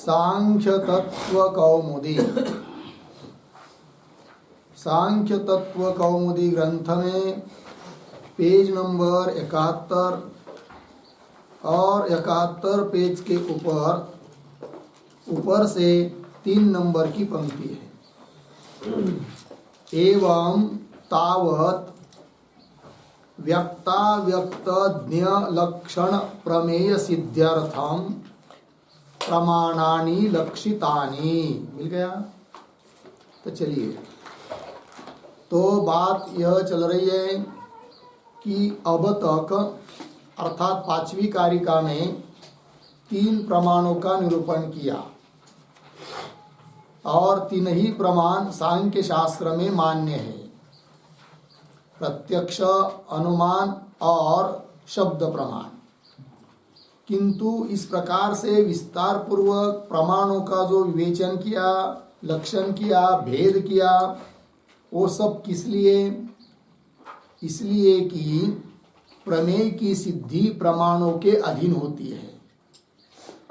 सांख्य तत्व कौमुदी। सांख्य तत्व कौमुदी ग्रंथ में पेज नंबर 71 और 71 पेज के ऊपर से 3 नंबर की पंक्ति है। एवं तावत व्यक्ताव्यक्त ज्ञ लक्षण प्रमेय सिद्ध्यर्थम प्रमाणानि लक्षितानि। मिल गया? तो चलिए, तो बात यह चल रही है कि अब तक अर्थात 5वीं कारिका में 3 प्रमाणों का निरूपण किया और 3 ही प्रमाण सांख्य शास्त्र में मान्य है, प्रत्यक्ष, अनुमान और शब्द प्रमाण। किंतु इस प्रकार से विस्तार पूर्वक प्रमाणों का जो विवेचन किया, लक्षण किया, भेद किया, वो सब किस लिए? इसलिए कि प्रमेय की सिद्धि प्रमाणों के अधीन होती है,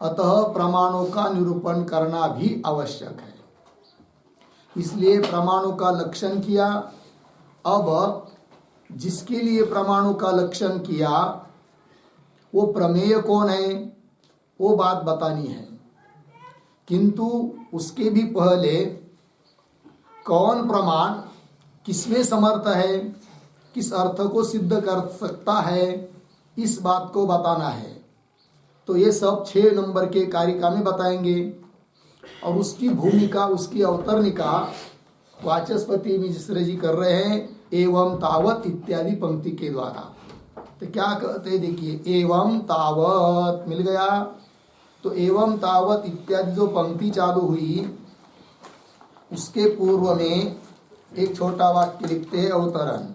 अतः प्रमाणों का निरूपण करना भी आवश्यक है। इसलिए प्रमाणों का लक्षण किया। अब जिसके लिए प्रमाणों का लक्षण किया वो प्रमेय कौन है, वो बात बतानी है। किंतु उसके भी पहले कौन प्रमाण किसमें समर्थ है, किस अर्थ को सिद्ध कर सकता है, इस बात को बताना है। तो ये सब 6 नंबर के कारिका में बताएंगे और उसकी भूमिका, उसकी अवतरणिका वाचस्पति मिश्र जी कर रहे हैं एवं तावत इत्यादि पंक्ति के द्वारा। तो क्या कहते हैं देखिए, एवं तावत मिल गया। तो एवं तावत इत्यादि जो पंक्ति चालू हुई उसके पूर्व में एक छोटा वाक्य लिखते हैं अवतरण।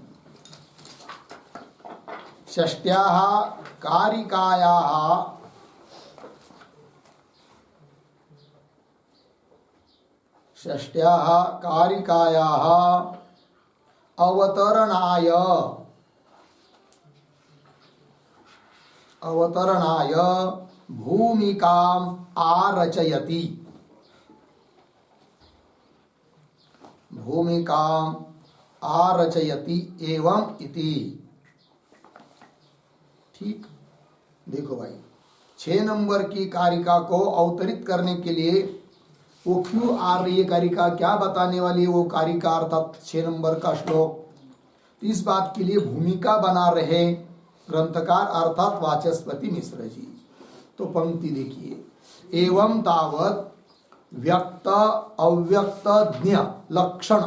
षष्ट्याः कारिकायाः अवतरणाय भूमिकाम् आरचयति। भूमिकाम् आरचयति एवं इति। ठीक, देखो भाई, 6 नंबर की कारिका को अवतरित करने के लिए वो क्यों आ रही है कारिका, क्या बताने वाली है वो कारिका अर्थात 6 नंबर का श्लोक, तो इस बात के लिए भूमिका बना रहे ग्रंथकार अर्थात वाचस्पति मिश्र जी। तो पंक्ति देखिए, एवं तावत व्यक्त अव्यक्त ज्ञ लक्षण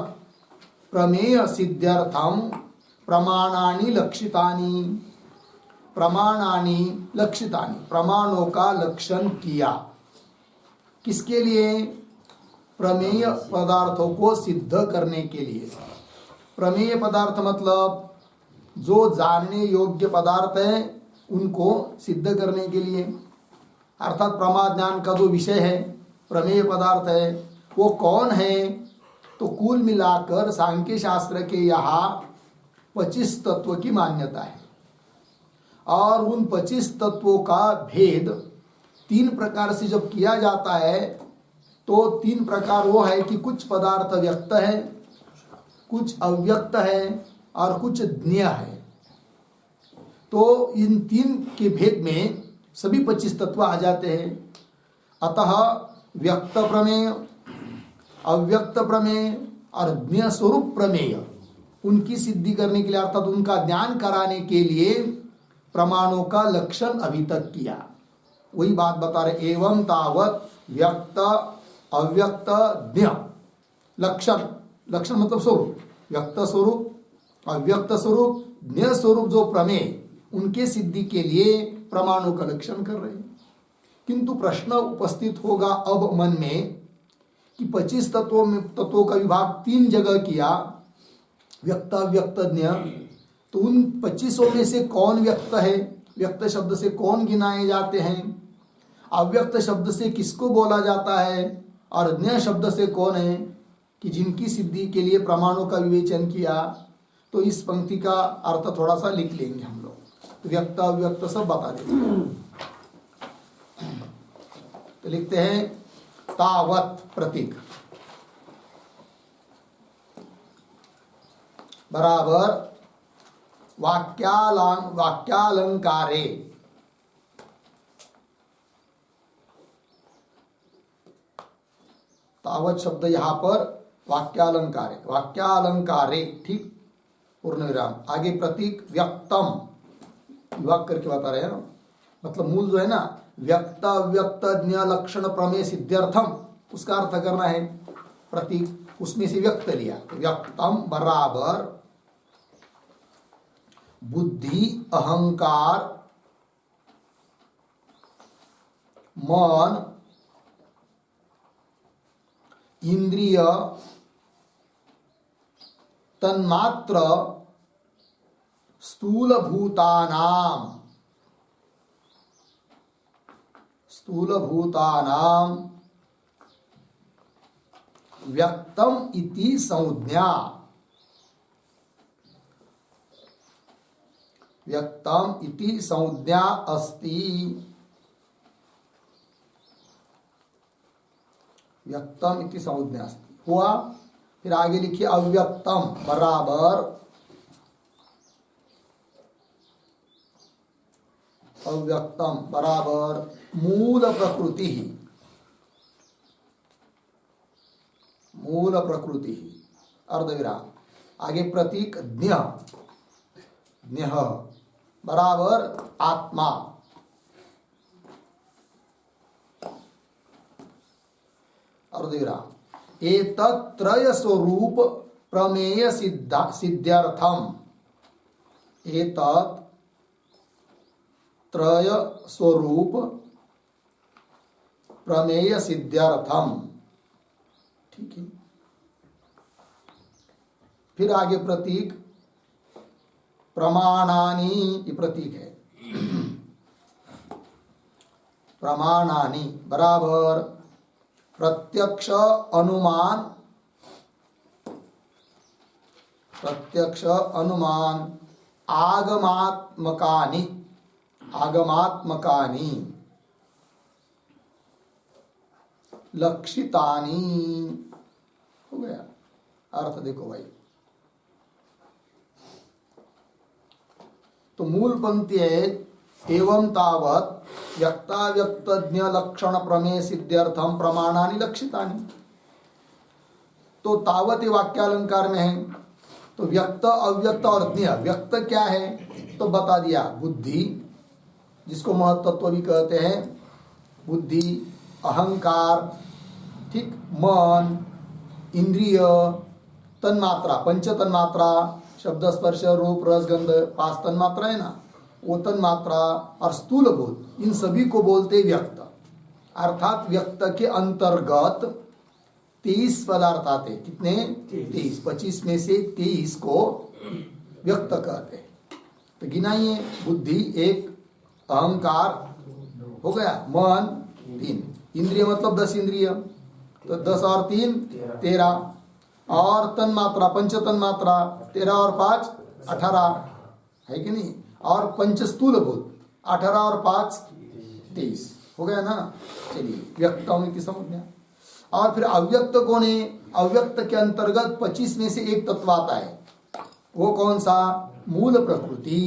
प्रमेय सिद्ध्यर्थम प्रमाणानि लक्षितानि। प्रमाणानि लक्षितानि, प्रमाणों का लक्षण किया। किसके लिए? प्रमेय पदार्थों को सिद्ध करने के लिए। प्रमेय पदार्थ मतलब जो जानने योग्य पदार्थ है उनको सिद्ध करने के लिए, अर्थात प्रमा ज्ञान का जो विषय है प्रमेय पदार्थ है, वो कौन है? तो कुल मिलाकर सांख्य शास्त्र के यहाँ 25 तत्व की मान्यता है और उन 25 तत्वों का भेद 3 प्रकार से जब किया जाता है तो 3 प्रकार वो है कि कुछ पदार्थ व्यक्त है, कुछ अव्यक्त है और कुछ ज्ञेय है। तो इन 3 के भेद में सभी 25 तत्व आ जाते हैं। अतः व्यक्त प्रमेय, अव्यक्त प्रमेय और ज्ञेय स्वरूप प्रमेय उनकी सिद्धि करने के लिए अर्थात उनका ज्ञान कराने के लिए प्रमाणों का लक्षण अभी तक किया। वही बात बता रहे, एवं तावत व्यक्त अव्यक्त ज्ञेय लक्षण। लक्षण मतलब स्वरूप, व्यक्त स्वरूप, अव्यक्त स्वरूप, ज्ञेय स्वरूप जो प्रमेय, उनके सिद्धि के लिए प्रमाणों का लक्षण कर रहे हैं। किंतु प्रश्न उपस्थित होगा अब मन में कि 25 तत्वों का विभाग 3 जगह किया, व्यक्त अव्यक्त ज्ञेय, तो उन 25 में से कौन व्यक्त है? व्यक्त शब्द से कौन गिनाए जाते हैं? अव्यक्त शब्द से किसको बोला जाता है? और ज्ञेय शब्द से कौन है कि जिनकी सिद्धि के लिए प्रमाणों का विवेचन किया? तो इस पंक्ति का अर्थ थोड़ा सा लिख लेंगे हम लोग, तो व्यक्त अव्यक्त सब बता देते हैं। तो लिखते हैं तावत प्रतीक बराबर वाक्यालंकारे। तावत शब्द यहां पर वाक्यालंकारे, वाक्यालंकारे, ठीक, पूर्ण विराम। आगे प्रतीक व्यक्तम, विभाग करके बता रहे हैं ना, मतलब मूल जो है ना व्यक्त व्यक्त ज्ञ लक्षण प्रमेय सिद्ध्यर्थम, उसका अर्थ करना है प्रतीक, उसमें से व्यक्त लिया। व्यक्तम बराबर बुद्धि अहंकार मन इंद्रिय तन्मात्र स्थूलभूतानाम व्यक्तम इति संज्ञा, व्यक्तम इति संज्ञा अस्ति। व्यक्तम इति संज्ञा अस्ति हुआ। फिर आगे लिखिए अव्यक्तम बराबर मूल प्रकृति, अर्धविराम। आगे प्रतीक ज्ञ, बराबर आत्मा, अर्धविराम। एतत्त्रय स्वरूप प्रमेय सिद्ध्यर्थम, एतत्त्रय स्वरूप प्रमेय सिद्ध्यर्थम, ठीक है। फिर आगे प्रतीक प्रमाणानि, ये प्रतीक है प्रमाणानि बराबर प्रत्यक्ष अनुमान आगमात्मकानि लक्षितानि। हो गया अर्थ, देखो भाई। तो मूल पंक्ति है एवं तावत व्यक्ताव्यक्तज्ञ लक्षण प्रमेय सिद्ध्यर्थम प्रमाणानि लक्षितानि। तो तावत वाक्यालंकार में है, तो व्यक्त अव्यक्त और ज्ञ। व्यक्त क्या है तो बता दिया, बुद्धि जिसको महत्त्व भी कहते हैं, बुद्धि अहंकार, ठीक, मन इंद्रिय तन्मात्रा, पंच तन्मात्रा, शब्द स्पर्श रूप रस गंध, 5 तन्मात्रा है ना, वो तन्मात्रा और स्थूलभूत, इन सभी को बोलते व्यक्त। अर्थात व्यक्त के अंतर्गत 23 पदार्थ आते। कितने? 23। 25 में से 23 को व्यक्त कहते हैं। तो गिनाइए, बुद्धि 1, अहंकार हो गया, मन 3, इंद्रिय मतलब 10 इंद्रिय, तो 10 और 3 13, और तन्मात्रा पंच तन्मात्रा 13 और 5 18, है कि नहीं, और पंच स्थूलभूत 18 और 5 23, हो गया ना। चलिए व्यक्तम की समझ। और फिर अव्यक्त कौन है? अव्यक्त के अंतर्गत 25 में से एक तत्व आता है, वो कौन सा? मूल प्रकृति,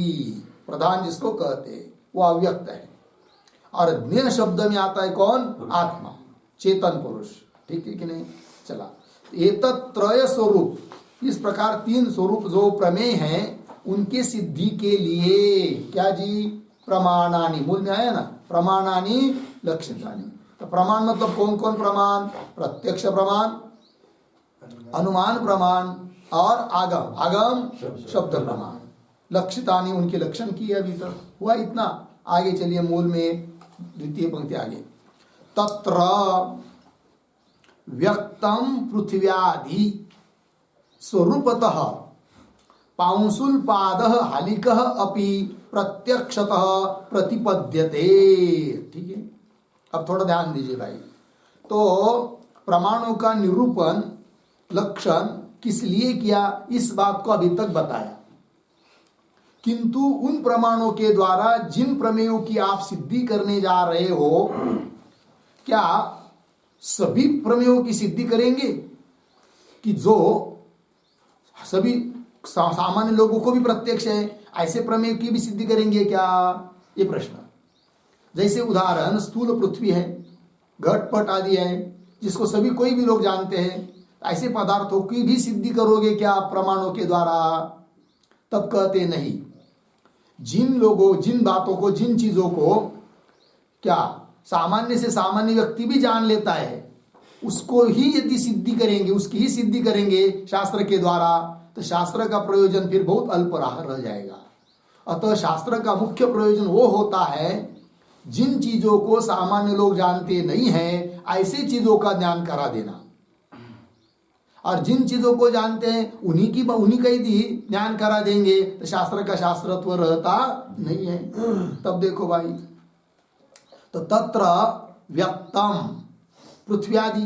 प्रधान जिसको कहते हैं, वो अव्यक्त है। और ज्ञ शब्द में आता है कौन? आत्मा, चेतन पुरुष, ठीक है कि नहीं। चला, एतत्त्रय स्वरूप, इस प्रकार 3 स्वरूप जो प्रमेय हैं उनके सिद्धि के लिए क्या जी? प्रमाणानि, मूल में आया ना, प्रमाणानि लक्षितानि। तो प्रमाण मतलब कौन कौन प्रमाण? प्रत्यक्ष प्रमाण, अनुमान प्रमाण और आगम शब्द प्रमाण। लक्षितानि उनके लक्षण की है, अभी तक हुआ इतना। आगे चलिए, मूल में द्वितीय पंक्ति आगे, तत्र व्यक्तम पृथ्व्यादि स्वरूपतः पांसुलपादः हालिकः अपि प्रत्यक्षतः प्रतिपद्यते। ठीक है, अब थोड़ा ध्यान दीजिए भाई। तो प्रमाणों का निरूपण लक्षण किस लिए किया, इस बात को अभी तक बताया, किंतु उन प्रमाणों के द्वारा जिन प्रमेयों की आप सिद्धि करने जा रहे हो, क्या सभी प्रमेयों की सिद्धि करेंगे कि जो सभी सामान्य लोगों को भी प्रत्यक्ष है, ऐसे प्रमेय की भी सिद्धि करेंगे क्या, ये प्रश्न। जैसे उदाहरण स्थूल पृथ्वी है, घटपट आदि है, जिसको सभी कोई भी लोग जानते हैं, ऐसे पदार्थों की भी सिद्धि करोगे क्या प्रमाणों के द्वारा? तब कहते नहीं। जिन बातों को, जिन चीजों को क्या सामान्य से सामान्य व्यक्ति भी जान लेता है, उसको ही यदि सिद्धि करेंगे, उसकी ही सिद्धि करेंगे शास्त्र के द्वारा, तो शास्त्र का प्रयोजन फिर बहुत अल्प रह जाएगा। अतः शास्त्र का मुख्य प्रयोजन वो होता है जिन चीजों को सामान्य लोग जानते नहीं हैं, ऐसे चीजों का ज्ञान करा देना, और जिन चीजों को जानते हैं उन्हीं का ही ज्ञान करा देंगे, तो शास्त्र का शास्त्रत्व रहता नहीं है। तब देखो भाई, तो तत्र व्यक्तम पृथ्वी आदि,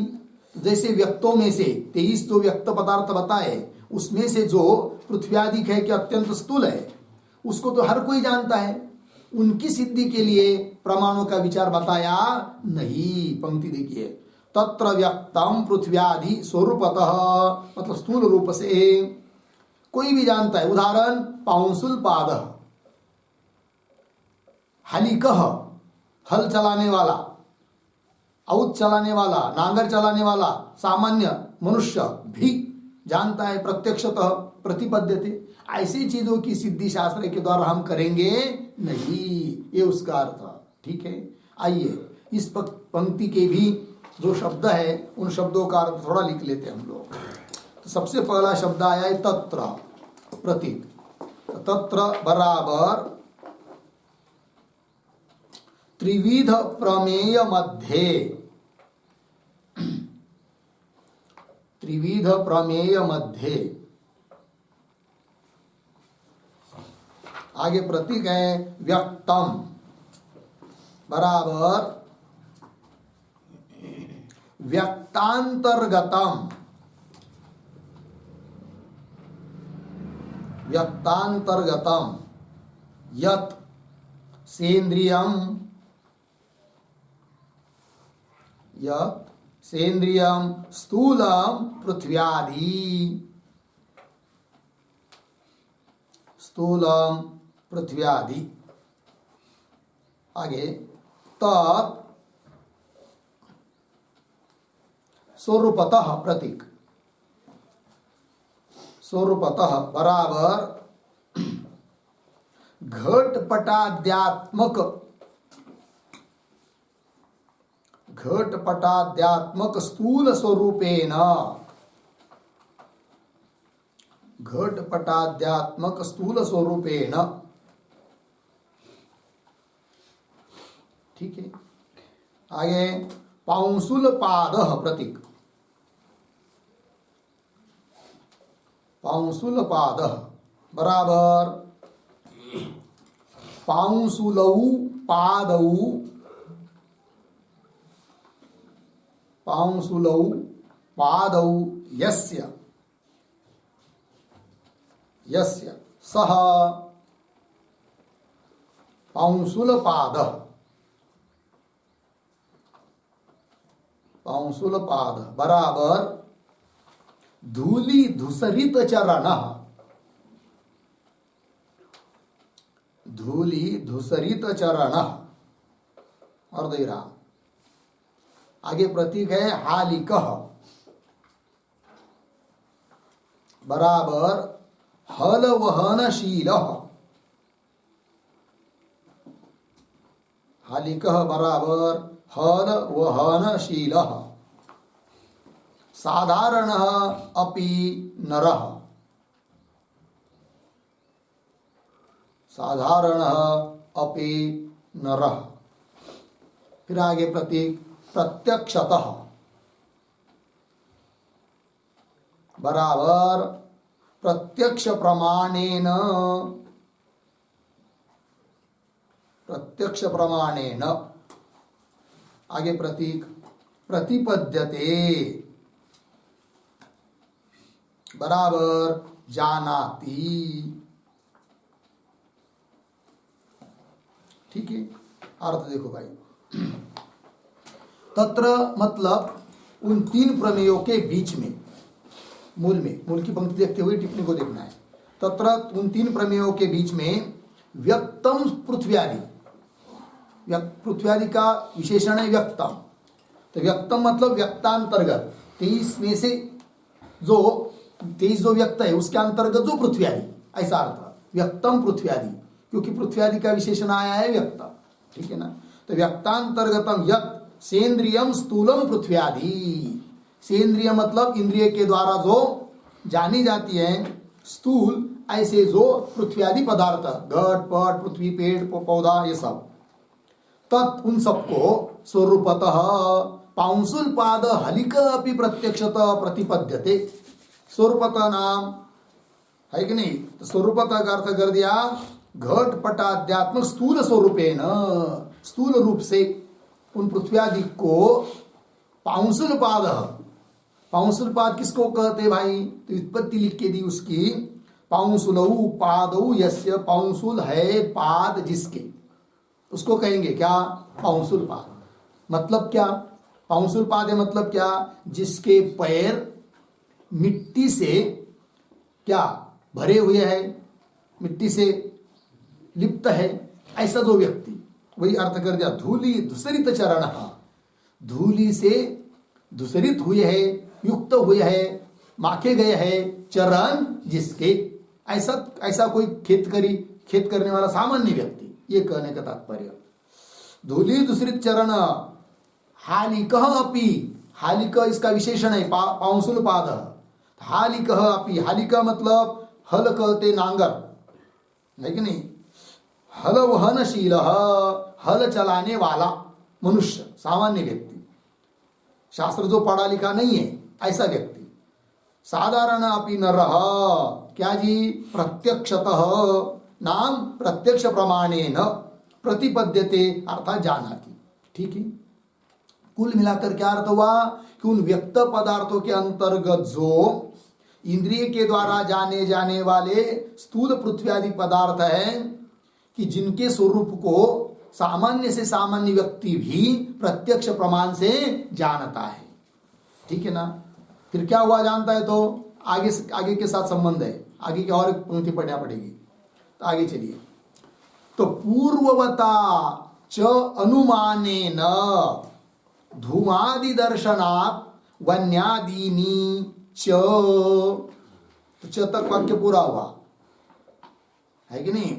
जैसे व्यक्तों में से 23 तो व्यक्त पदार्थ बताए, उसमें से जो पृथ्वी आदि है कि अत्यंत स्थूल है, उसको तो हर कोई जानता है, उनकी सिद्धि के लिए प्रमाणों का विचार बताया नहीं। पंक्ति देखिए, तत्र व्यक्तम पृथ्व्यादि स्वरूपतः, मतलब स्थूल रूप से कोई भी जानता है। उदाहरण पाउंसुल पाद, हलिकह हल चलाने वाला, औत चलाने वाला, नांगर चलाने वाला सामान्य मनुष्य भी जानता है, प्रत्यक्षतः प्रतिपद्यते। ऐसी चीजों की सिद्धि शास्त्र के द्वारा हम करेंगे नहीं, ये उसका अर्थ। ठीक है, आइए इस पंक्ति के भी जो शब्द है, उन शब्दों का अर्थ थोड़ा लिख लेते हैं हम लोग। तो सबसे पहला शब्द आया है तत्र, प्रतीक। तत्र बराबर त्रिविध प्रमेय मध्ये, त्रिविध प्रमेय मध्ये। आगे प्रतीक है व्यक्तम बराबर व्यक्तांतर्गतम, व्यक्तांतर्गतम यत् सेन्द्रियम, यत् सेन्द्रियम स्थूलम पृथ्व्यादि, स्थूलम पृथ्व्यादि। आगे तत् स्वरूपतः, प्रतीक स्वरूपतः बराबर घटपटाद्यात्मक, घटपटाद्यात्मक स्थूल स्वरूपेण, घटपटाद्यात्मक स्थूल स्वरूपेण। ठीक है, आगे पाउंसुल पाद, प्रतीक पाउंसुल पाद बराबर पाउंसुलौ पादौ, पाउंसुलौ पादौ यस्य, यस्य सह पाउंसुल पाद, पाउंसुल पाद बराबर धूलि धूसरित चरण, धूलि धूसरित चरण। और दे रहा आगे प्रतीक है हालिकह बराबर हल वहनशील, हालिकह बराबर हल वहनशील। साधारण अपि नरः, साधारण अपि नरः। फिर आगे प्रतीक प्रत्यक्षतः बराबर प्रत्यक्ष प्रमाणेन, प्रत्यक्ष प्रमाणेन। आगे प्रतीक प्रतिपद्यते बराबर जानाति। ठीक है, अर्थ देखो भाई, तत्र मतलब उन तीन प्रमेयों के बीच में, मूल की पंक्ति देखते हुए टिप्पणी को देखना है। तत्र उन तीन प्रमेयों के बीच में व्यक्तम पृथ्व्यादि, पृथ्व्यादि का विशेषण है व्यक्तम। तो व्यक्तम मतलब व्यक्तांतर्गत 23 में से जो 23 जो व्यक्त है उसके अंतर्गत जो पृथ्व्यादि, ऐसा अर्थ व्यक्तम पृथ्व्यादि, क्योंकि पृथ्व्यादि का विशेषण आया है व्यक्त, ठीक है ना। तो व्यक्तांतर्गतम यत् सेंद्रियम स्थूलम पृथ्व्यादि, सेंद्रिय मतलब इंद्रिय के द्वारा जो जानी जाती है, स्थूल ऐसे जो पृथ्व्यादि पदार्थ, घट पट पृथ्वी पेड़ पौधा ये सब, तत् उन सबको स्वरूपतः पांसुल पाद हलिक अपि प्रत्यक्षतः प्रतिपद्यते। स्वरूपतः नाम है कि नहीं, तो स्वरूपतः का अर्थ कर दिया घट पटाध्यात्मक स्थूल स्वरूपेण, स्थूल रूप से उन पृथ्व्यादि को पांसुल पाद, पांसुल पाद किसको कहते भाई, तो व्युत्पत्ति लिख के दी उसकी, पांसुलऊ पादऊ यस्य, पांसुल है पाद जिसके, उसको कहेंगे क्या पांसुल पाद। मतलब क्या पांसुल पाद है, मतलब क्या, जिसके पैर मिट्टी से क्या भरे हुए है, मिट्टी से लिप्त है, ऐसा जो व्यक्ति, वही अर्थ कर दिया धूली धूसरित चरण, धूली से धूसरित हुए है, युक्त हुए है, माखे गए है चरण जिसके, ऐसा कोई खेत करने वाला सामान्य व्यक्ति, ये कहने का तात्पर्य। धूली दूसरित चरण हालिक अपि, हालिक इसका विशेषण है पांसुल पाद, हालिक अपि, हालिक मतलब हल कहते नांगर है कि नहीं, हल वहनशील, हल चलाने वाला मनुष्य, सामान्य व्यक्ति, शास्त्र जो पढ़ा लिखा नहीं है ऐसा व्यक्ति। साधारण अपि न रह, क्या जी, प्रत्यक्षतः नाम प्रत्यक्ष प्रमाणेन प्रतिपद्यते अर्थात जानाति, ठीक है। कुल मिलाकर क्या अर्थ हुआ कि उन व्यक्त पदार्थों के अंतर्गत जो इंद्रिय के द्वारा जाने जाने वाले स्थूल पृथ्वी आदि पदार्थ हैं, कि जिनके स्वरूप को सामान्य से सामान्य व्यक्ति भी प्रत्यक्ष प्रमाण से जानता है, ठीक है ना। फिर क्या हुआ जानता है, तो आगे के साथ संबंध है, आगे की और पंक्ति पढ़ना पड़ेगी, तो आगे चलिए। तो पूर्ववता च अनुमानेन धूमादि दर्शनात् वन्यादीनि च, तो च तक वाक्य पूरा हुआ है कि नहीं।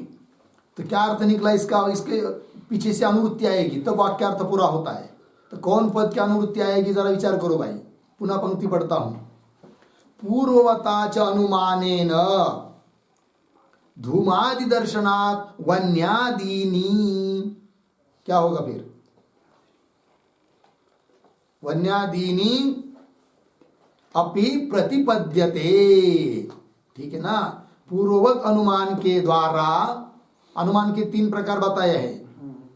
तो क्या अर्थ निकला इसका, इसके पीछे से अनुवृत्ति आएगी तब वाक्यार्थ पूरा होता है। तो कौन पद की अनुवृत्ति आएगी, जरा विचार करो भाई, पुनः पंक्ति पढ़ता हूं। पूर्ववता च अनुमानेन धूमादि दर्शनात् वन्यादीनि, क्या होगा फिर, वन्यादीनि अपि प्रतिपद्यते, ठीक है ना। पूर्ववत अनुमान के द्वारा, अनुमान के तीन प्रकार बताए हैं,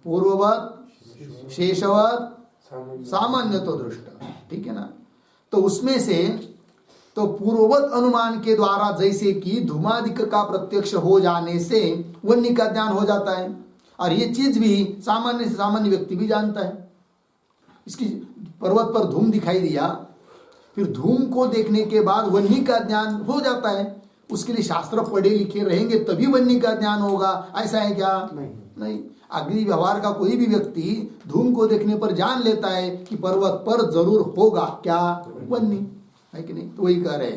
पूर्ववत, शेषवत, सामान्य तो दृष्ट, ठीक है ना। तो उसमें से तो पूर्ववत अनुमान के द्वारा जैसे कि धूमादिक का प्रत्यक्ष हो जाने से वन्य का ज्ञान हो जाता है, और ये चीज भी सामान्य से सामान्य व्यक्ति भी जानता है। इसकी पर्वत पर धूम दिखाई दिया, फिर धूम को देखने के बाद वन्य का ज्ञान हो जाता है, उसके लिए शास्त्र पढ़े लिखे रहेंगे तभी वन्य का ज्ञान होगा, ऐसा है क्या, नहीं। अग्नि व्यवहार का कोई भी व्यक्ति धूम को देखने पर जान लेता है कि पर्वत पर जरूर होगा क्या, वन्य है कि नहीं। तो वही कह रहे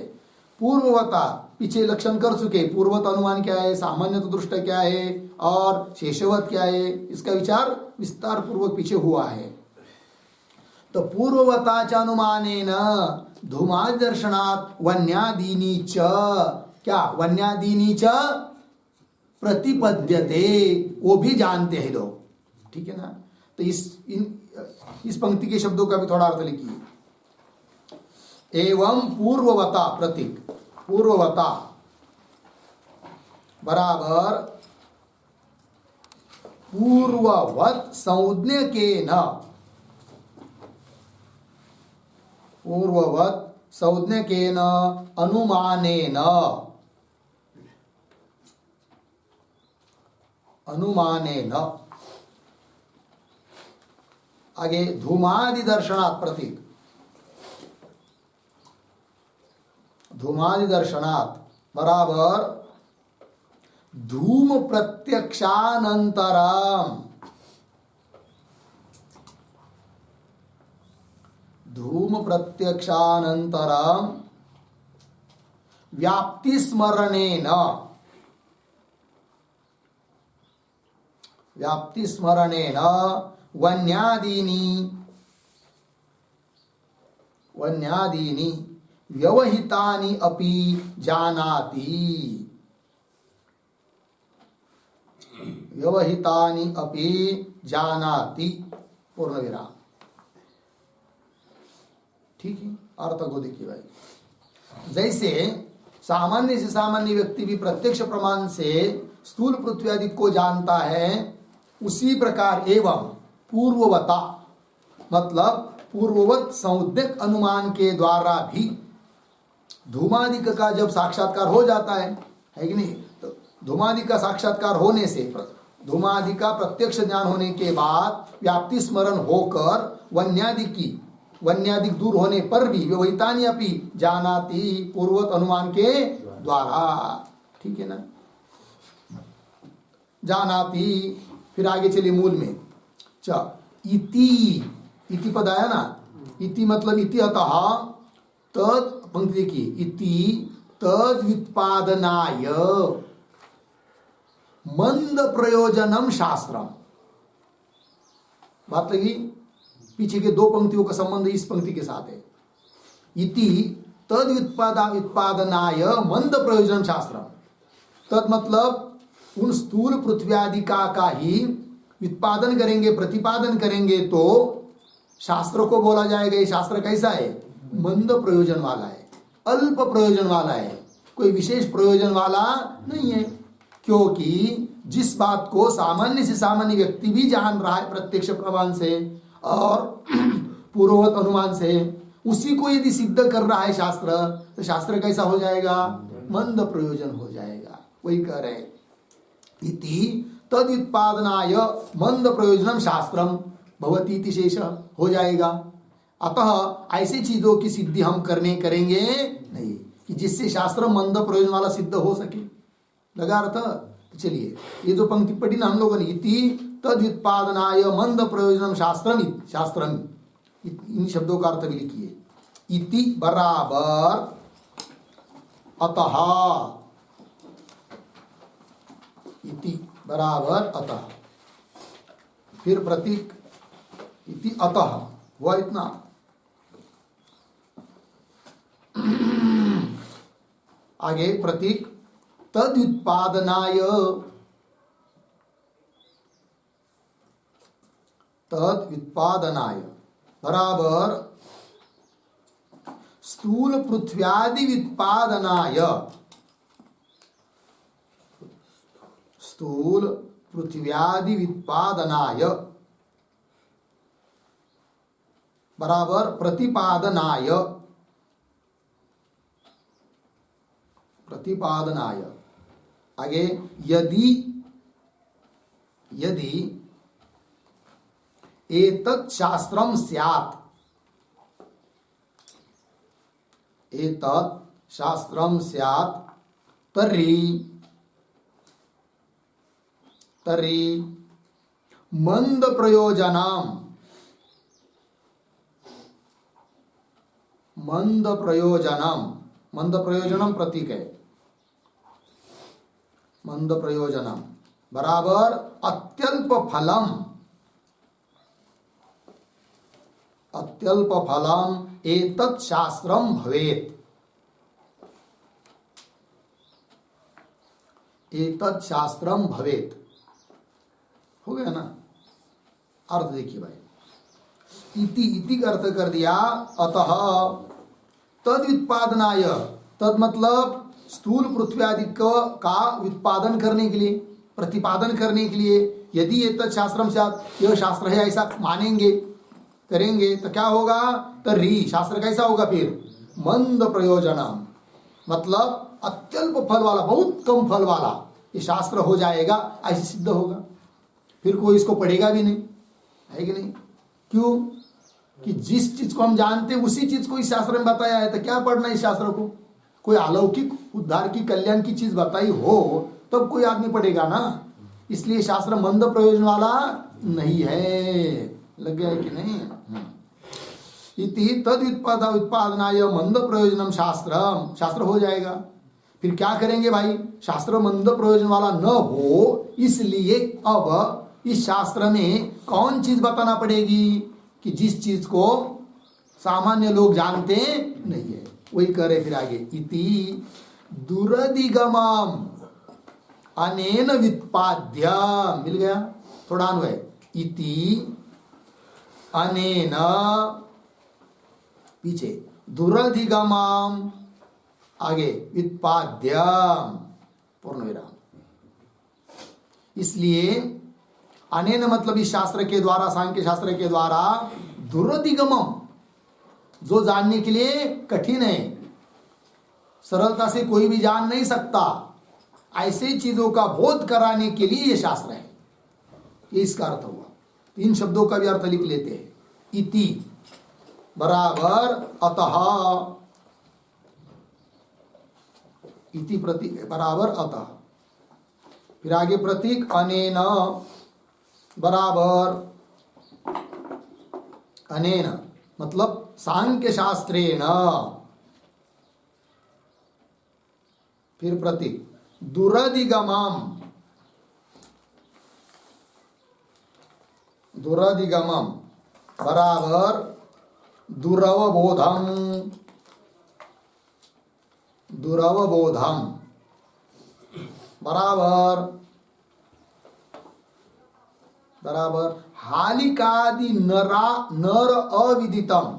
पूर्ववता, पीछे लक्षण कर चुके, पूर्ववत अनुमान क्या है, सामान्य तो दृष्ट क्या है, और शेषवत क्या है, इसका विचार विस्तार पूर्वक पीछे हुआ है। तो पूर्ववता च अनुमानेन धूमादि दर्शनात् वन्यादीनि च, क्या वन्यादीनि च प्रतिपद्यते, वो भी जानते हैं लोग, ठीक है ना। तो इस पंक्ति के शब्दों का भी थोड़ा अर्थ लिखिए। एवं पूर्ववता, प्रतीक पूर्ववता बराबर पूर्ववत संज्ञकेन, पूर्ववत संज्ञकेन अनुमानेन, अनुमानेन, आगे धूमादि दर्शनात्, प्रतीक धूमादि दर्शनात् बराबर धूम प्रत्यक्षानंतरम, धूम प्रत्यक्षानंतरम व्याप्ति स्मरणेन, व्याप्ति स्मरणेन वन्यादीनि, वन्यादीनि व्यवहितानि अपि जानाति, व्यवहितानि अपि जानाति, पूर्ण विराम। ठीक है, अर्थ को देखिए भाई। जैसे सामान्य से सामान्य व्यक्ति भी प्रत्यक्ष प्रमाण से स्थूल पृथ्वी आदि को जानता है, उसी प्रकार एवं पूर्ववता मतलब पूर्ववत संउद्यक अनुमान के द्वारा भी धूमादिक का जब साक्षात्कार हो जाता है कि नहीं, तो धूमादि का साक्षात्कार होने से, धूमादि का प्रत्यक्ष ज्ञान होने के बाद व्याप्ति स्मरण होकर वन्यादि दूर होने पर भी व्यवहितानि अपि जानाति, पूर्ववत अनुमान के द्वारा। ठीक है ना, जानाति। फिर आगे चलिए मूल में, इति पद आया ना, इति मतलब इति अतः तद, पंक्ति देखिए, इति तद व्युत्पादनाय मंद प्रयोजनम शास्त्रम। बात लगी, पीछे के दो पंक्तियों का संबंध इस पंक्ति के साथ है। इति तद व्युत्पादनाय मंद प्रयोजनम शास्त्रम, तद मतलब उन स्थूल पृथ्वी आदि का ही उत्पादन करेंगे, प्रतिपादन करेंगे तो शास्त्र को बोला जाएगा ये शास्त्र कैसा है, मंद प्रयोजन वाला है, अल्प प्रयोजन वाला है, कोई विशेष प्रयोजन वाला नहीं है। क्योंकि जिस बात को सामान्य से सामान्य व्यक्ति भी जान रहा है प्रत्यक्ष प्रमाण से और पूर्ववत अनुमान से, उसी को यदि सिद्ध कर रहा है शास्त्र, तो शास्त्र कैसा हो जाएगा, मंद प्रयोजन हो जाएगा। वही कह रहे हैं, इति तद उत्पादनाय मंद प्रयोजनम शास्त्रम भवती इति शेष हो जाएगा। अतः ऐसी चीजों की सिद्धि हम करेंगे नहीं कि जिससे शास्त्र मंद प्रयोजन वाला सिद्ध हो सके। लगा अर्थ? तो चलिए ये जो पंक्ति पढ़ी ना हम लोगों ने, इति तद उत्पादनाय मंद प्रयोजनम शास्त्रम, इन शब्दों का अर्थ भी लिखिए। इति बराबर अतः, इति बराबर अतः, फिर प्रतीक इति अतः हुआ इतना। आगे प्रतीक तद उत्पादनाय, तद उत्पादनाय बराबर स्थूल पृथ्व्यादि उत्पादनाय, स्थूल पृथ्व्यादि उत्पादनाय बराबर प्रतिपादनाय, प्रतिपादनाय। आगे यदि एतत् शास्त्रम स्यात्, एतत् शास्त्रम स्यात् तर्हि मंद प्रयोजनम, मंद प्रयोजनम, मंद प्रयोजनम प्रतीक है, मंद प्रयोजनम बराबर अत्यल्प फलम, अत्यल्प फलम एतत् शास्त्रम भवेत्, एतत् शास्त्रम भवेत्। हो गया ना? अर्थ देखिए भाई, इति का अर्थ कर दिया अतः तद उत्पादनाय, तद मतलब स्थूल पृथ्वी आदि का उत्पादन करने के लिए, प्रतिपादन करने के लिए, यदि ये तत् शास्त्रम से यह शास्त्र है ऐसा मानेंगे करेंगे तो क्या होगा, तर्हि शास्त्र कैसा होगा, फिर मंद प्रयोजनम मतलब अत्यल्प फल वाला, बहुत कम फल वाला ये शास्त्र हो जाएगा, ऐसे सिद्ध होगा। फिर कोई इसको पढ़ेगा भी नहीं, है कि नहीं? क्यों? कि जिस चीज को हम जानते हैं उसी चीज को इस शास्त्र में बताया है, तो क्या पढ़ना इस शास्त्र को? कोई अलौकिक उद्धार की कल्याण की चीज बताई हो तब कोई आदमी पढ़ेगा ना। इसलिए शास्त्र मंद प्रयोजन वाला नहीं है। लग गया है कि नहीं? इति तद उत्पादनाय मंद प्रयोजनम शास्त्रम, शास्त्र हो जाएगा। फिर क्या करेंगे भाई? शास्त्र मंद प्रयोजन वाला न हो, इसलिए अब इस शास्त्र में कौन चीज बताना पड़ेगी कि जिस चीज को सामान्य लोग जानते नहीं है। वही करे फिर आगे, इति दुरधिगमम अनेन व्युत्पाद्य, मिल गया थोड़ा अन्वय, इति अनेन पीछे दुरधिगमम आगे व्युत्पाद्य पूर्ण विराम। इसलिए अनेन मतलब इस शास्त्र के द्वारा, सांख्य शास्त्र के द्वारा, दुरधिगमम जो जानने के लिए कठिन है, सरलता से कोई भी जान नहीं सकता, ऐसे चीजों का बोध कराने के लिए यह शास्त्र है। ये इसका अर्थ हुआ। इन शब्दों का भी अर्थ लिख लेते हैं। इति बराबर अतः, इति प्रतीक बराबर अतः, फिर आगे प्रतीक अनेन बराबर अनेन मतलब सांख्य शास्त्रेण, फिर प्रतीक दुरधिगमम, दुरधिगमम बराबर दुरवबोधम, दुरवबोधम बराबर बराबर हालिकादि नरा नर अविदितम,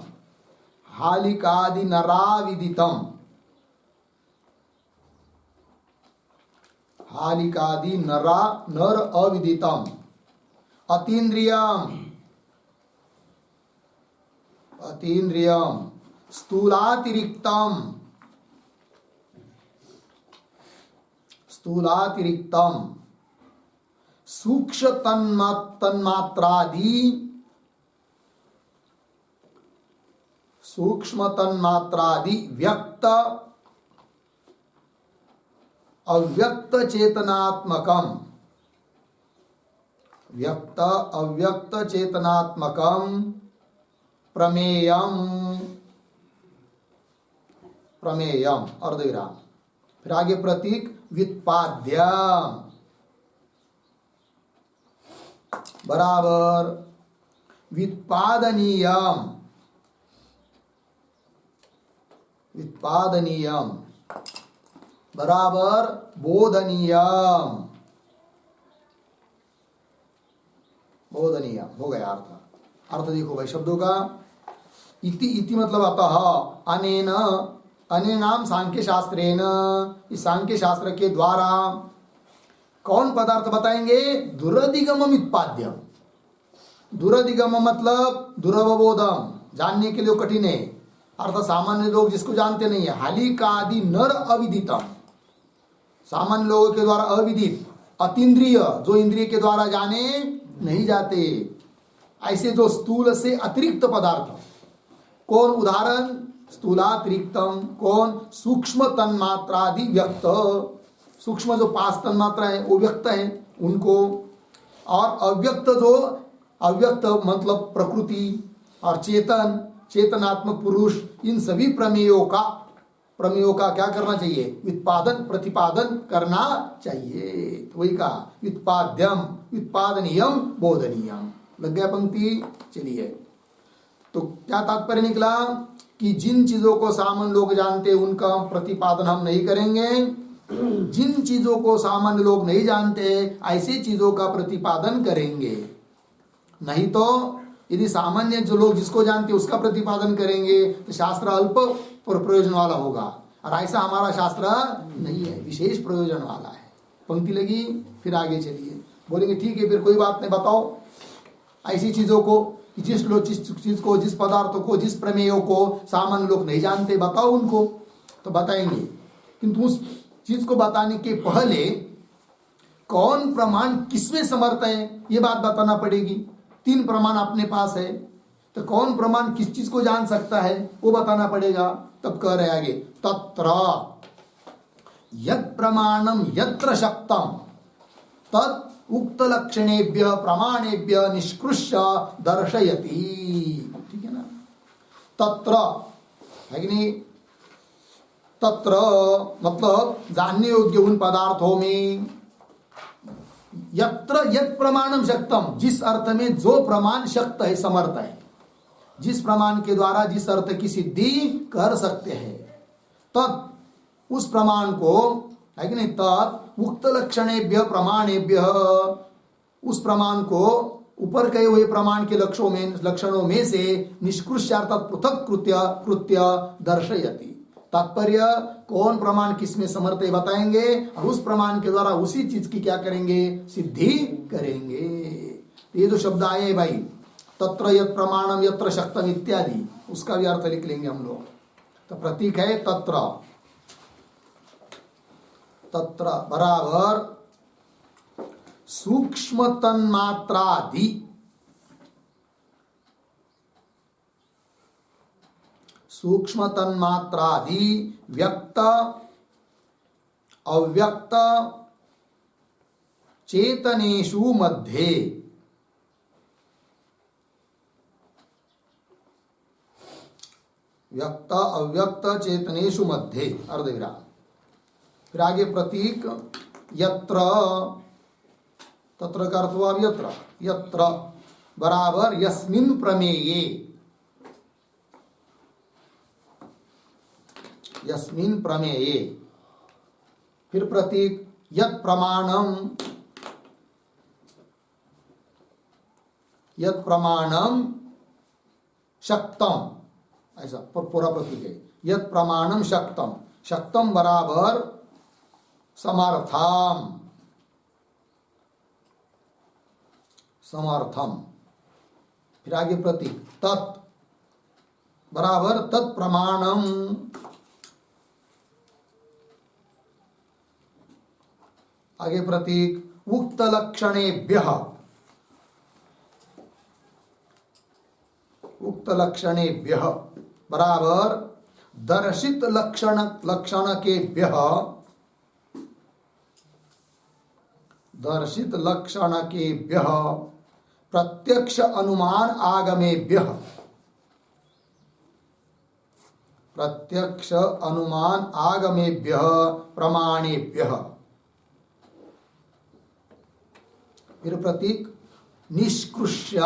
हालिकादि नराविदितम, हालिकादि नरा नर अविदितम, अतीन्द्रियम, अतीन्द्रियम स्थूलातिरिक्तम, स्थूलातिरिक्तम सूक्ष्म तन्मात्रादि, सूक्ष्म तन्मात्रादि व्यक्त अव्यक्त चेतनात्मकम, व्यक्त अव्यक्त चेतनात्मकम प्रमेयम, प्रमेयम अर्धविराम, फिर आगे प्रतीक व्युत्पाद्यम बराबर व्युत्पादनीयम, व्युत्पादनीयम बराबर बोधनीयम, बोधनीयम हो गया अर्थ। अर्थ देखो भाई शब्दों का। इति, इति मतलब अतः, अनेन अनेनाम सांख्य शास्त्रेण, इस सांख्य शास्त्र के द्वारा कौन पदार्थ बताएंगे? दुरधिगमम उत्पाद्यम, दुरधिगम मतलब दुरवबोधम, जानने के लिए कठिन है, अर्थात सामान्य लोग जिसको जानते नहीं है। हालिकादि नर अविदितम, सामान्य लोगों के द्वारा अविदित, अतीन्द्रिय जो इंद्रिय के द्वारा जाने नहीं जाते, ऐसे जो स्थूल से अतिरिक्त पदार्थ, कौन? उदाहरण स्थूलातिरिक्तम, कौन? सूक्ष्म तन्मात्रादि व्यक्त, सूक्ष्म जो 5 तन्मात्रा है वो व्यक्त है उनको, और अव्यक्त जो, अव्यक्त मतलब प्रकृति और चेतन, चेतनात्मक पुरुष, इन सभी प्रमेयों का क्या करना चाहिए? उत्पादन प्रतिपादन करना चाहिए। तो वही कहा उत्पाद्यम, उत्पादनीयम बोधनीयम। लग गया पंक्ति? चलिए, तो क्या तात्पर्य निकला कि जिन चीजों को सामान्य लोग जानते उनका प्रतिपादन हम नहीं करेंगे, जिन चीजों को सामान्य लोग नहीं जानते ऐसी चीजों का प्रतिपादन करेंगे। नहीं तो यदि सामान्य जो लोग जिसको जानते उसका प्रतिपादन करेंगे तो शास्त्र अल्प प्रयोजन वाला होगा, और ऐसा हमारा शास्त्र नहीं है, विशेष प्रयोजन वाला है। पंक्ति लगी? फिर आगे चलिए, बोलेंगे ठीक है फिर कोई बात नहीं, बताओ ऐसी चीजों को, जिस चीज को, जिस पदार्थों को, जिस प्रमेयों को सामान्य लोग नहीं जानते, बताओ उनको। तो बताएंगे, किंतु उस चीज को बताने के पहले कौन प्रमाण किसमें समर्थ है ये बात बताना पड़ेगी। 3 प्रमाण अपने पास है, तो कौन प्रमाण किस चीज को जान सकता है वो बताना पड़ेगा। तब कह रहे आगे तत्र, यत् प्रमाणम यत्र शक्तम तत् उक्त लक्षणेभ्य प्रमाणेभ्य निष्कृष्य दर्शयति। ठीक है ना। तत्र है कि नहीं, तत्र मतलब जानने योग्य उन पदार्थों में, यत्र यत् प्रमाणम शक्तम, जिस अर्थ में जो प्रमाण शक्त है, समर्थ है, जिस प्रमाण के द्वारा जिस अर्थ की सिद्धि कर सकते हैं, तत् उस प्रमाण को है कि नहीं, तत् उक्त लक्षणेभ्य प्रमाणेभ्य, उस प्रमाण को ऊपर कहे हुए प्रमाण के लक्षणों में से निष्कृष्यार्थात पृथक कृत्य दर्शयति। तात्पर्य कौन प्रमाण किसमें समर्थ है बताएंगे और उस प्रमाण के द्वारा उसी चीज की क्या करेंगे, सिद्धि करेंगे। ये जो शब्द आए भाई, तत्र यत् प्रमाणम यत्र शक्तम इत्यादि, उसका भी अर्थ लिख लेंगे हम लोग। तो प्रतीक है तत्र, तत्र बराबर सूक्ष्म तन्मात्रादि, सूक्ष्म तन्मात्रादि व्यक्त अव्यक्त चेतनेषु मध्ये, व्यक्त अव्यक्त चेतनेषु मध्ये अर्धविराम। फिर आगे प्रतीक यत्र, तत्र का अर्थ हुआ यत्र, यत्र बराबर यस्मिन् प्रमेये, यस्मिन् प्रमेये। फिर प्रतीक यत् प्रमाणम, यत् प्रमाणम शक्तम, ऐसा पूरा प्रतीक है। यत् प्रमाणम शक्तम, शक्तम बराबर समर्थम, समर्थम। फिर आगे प्रतीक तत् बराबर तत् प्रमाणम, आगे प्रतीक उक्त लक्षणेभ्यः, उक्त लक्षणेभ्यः बराबर दर्शित लक्षण केभ्यः, दर्शित लक्षण केभ्यः प्रत्यक्ष अनुमान आगमेभ्यः, प्रत्यक्ष अनुमान आगमेभ्यः प्रमाणेभ्यः। फिर प्रतीक निष्कृष्य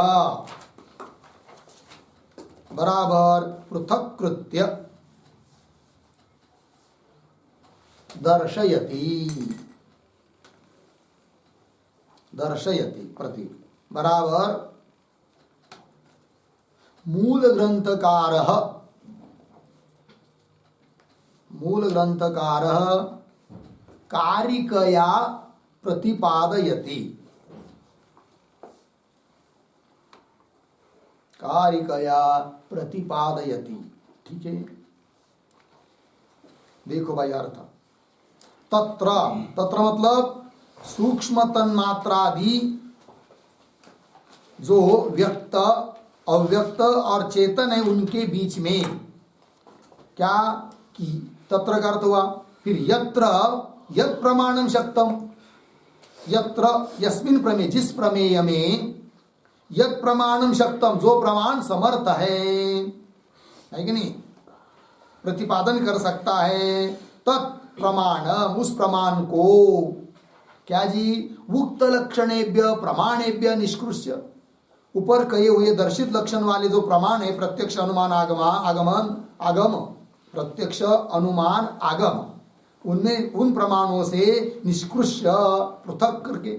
बराबर पृथक कृत्य दर्शयति, दर्शयति। प्रतीक बराबर मूल ग्रंथकारः, मूल ग्रंथकारः कारिकया प्रतिपादयति, कारिकया प्रतिपादयति। ठीक है। देखो भाई अर्थ, तत्र, तत्र मतलब सूक्ष्म तन्मात्रादि जो व्यक्त अव्यक्त और चेतन है उनके बीच में क्या कि तत्र का अर्थ हुआ। फिर यत्र यत् प्रमाणम शक्तम, यत्र यस्मिन् प्रमेय, जिस प्रमेय में यत् प्रमाणम शक्तम, जो प्रमाण समर्थ है कि नहीं, प्रतिपादन कर सकता है, तत् प्रमाण, उस प्रमाण को क्या जी, उक्त लक्षणेभ्य प्रमाणेभ्य निष्कृष्य, ऊपर कहे हुए दर्शित लक्षण वाले जो प्रमाण है, प्रत्यक्ष अनुमान आगम, प्रत्यक्ष अनुमान आगम, उनमें उन प्रमाणों से निष्कृष्य पृथक करके,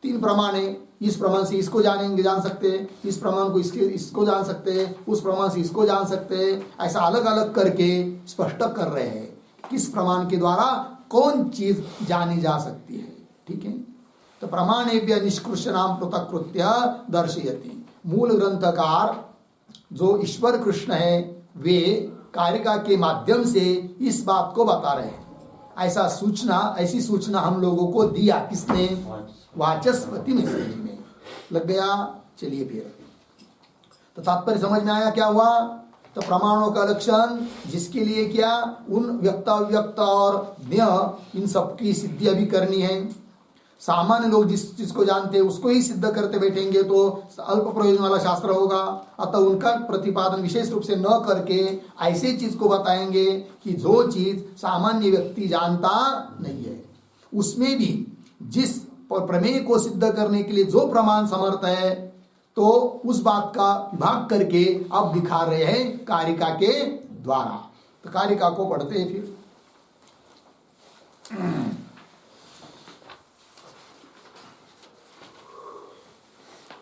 तीन प्रमाण है, इस प्रमाण से इसको जान सकते हैं, इस प्रमाण को इसको जान सकते हैं, उस प्रमाण से इसको जान सकते हैं, ऐसा अलग अलग करके स्पष्ट कर रहे हैं किस प्रमाण के द्वारा कौन चीज जानी जा सकती है। ठीक है। तो प्रमाणेभ्य निष्कृष्य नाम पृथक कृत्य दर्शयति। मूल ग्रंथकार जो ईश्वर कृष्ण है वे कारिका के माध्यम से इस बात को बता रहे हैं। ऐसी सूचना हम लोगों को दिया किसने, वाचस्पति मिश्र जी ने। लग गया। चलिए फिर तो तात्पर्य समझ में आया क्या हुआ तो प्रमाणों का लक्षण जिसके लिए क्या उन व्यक्त अव्यक्त और ज्ञ इन सबकी सिद्धि अभी करनी है। सामान्य लोग जिस चीज को जानते हैं उसको ही सिद्ध करते बैठेंगे तो अल्प प्रयोजन वाला शास्त्र होगा। अतः उनका प्रतिपादन विशेष रूप से न करके ऐसे चीज को बताएंगे कि जो चीज सामान्य व्यक्ति जानता नहीं है, उसमें भी जिस प्रमेय को सिद्ध करने के लिए जो प्रमाण समर्थ है, तो उस बात का विभाग करके अब दिखा रहे हैं कारिका के द्वारा। तो कारिका को पढ़ते हैं फिर।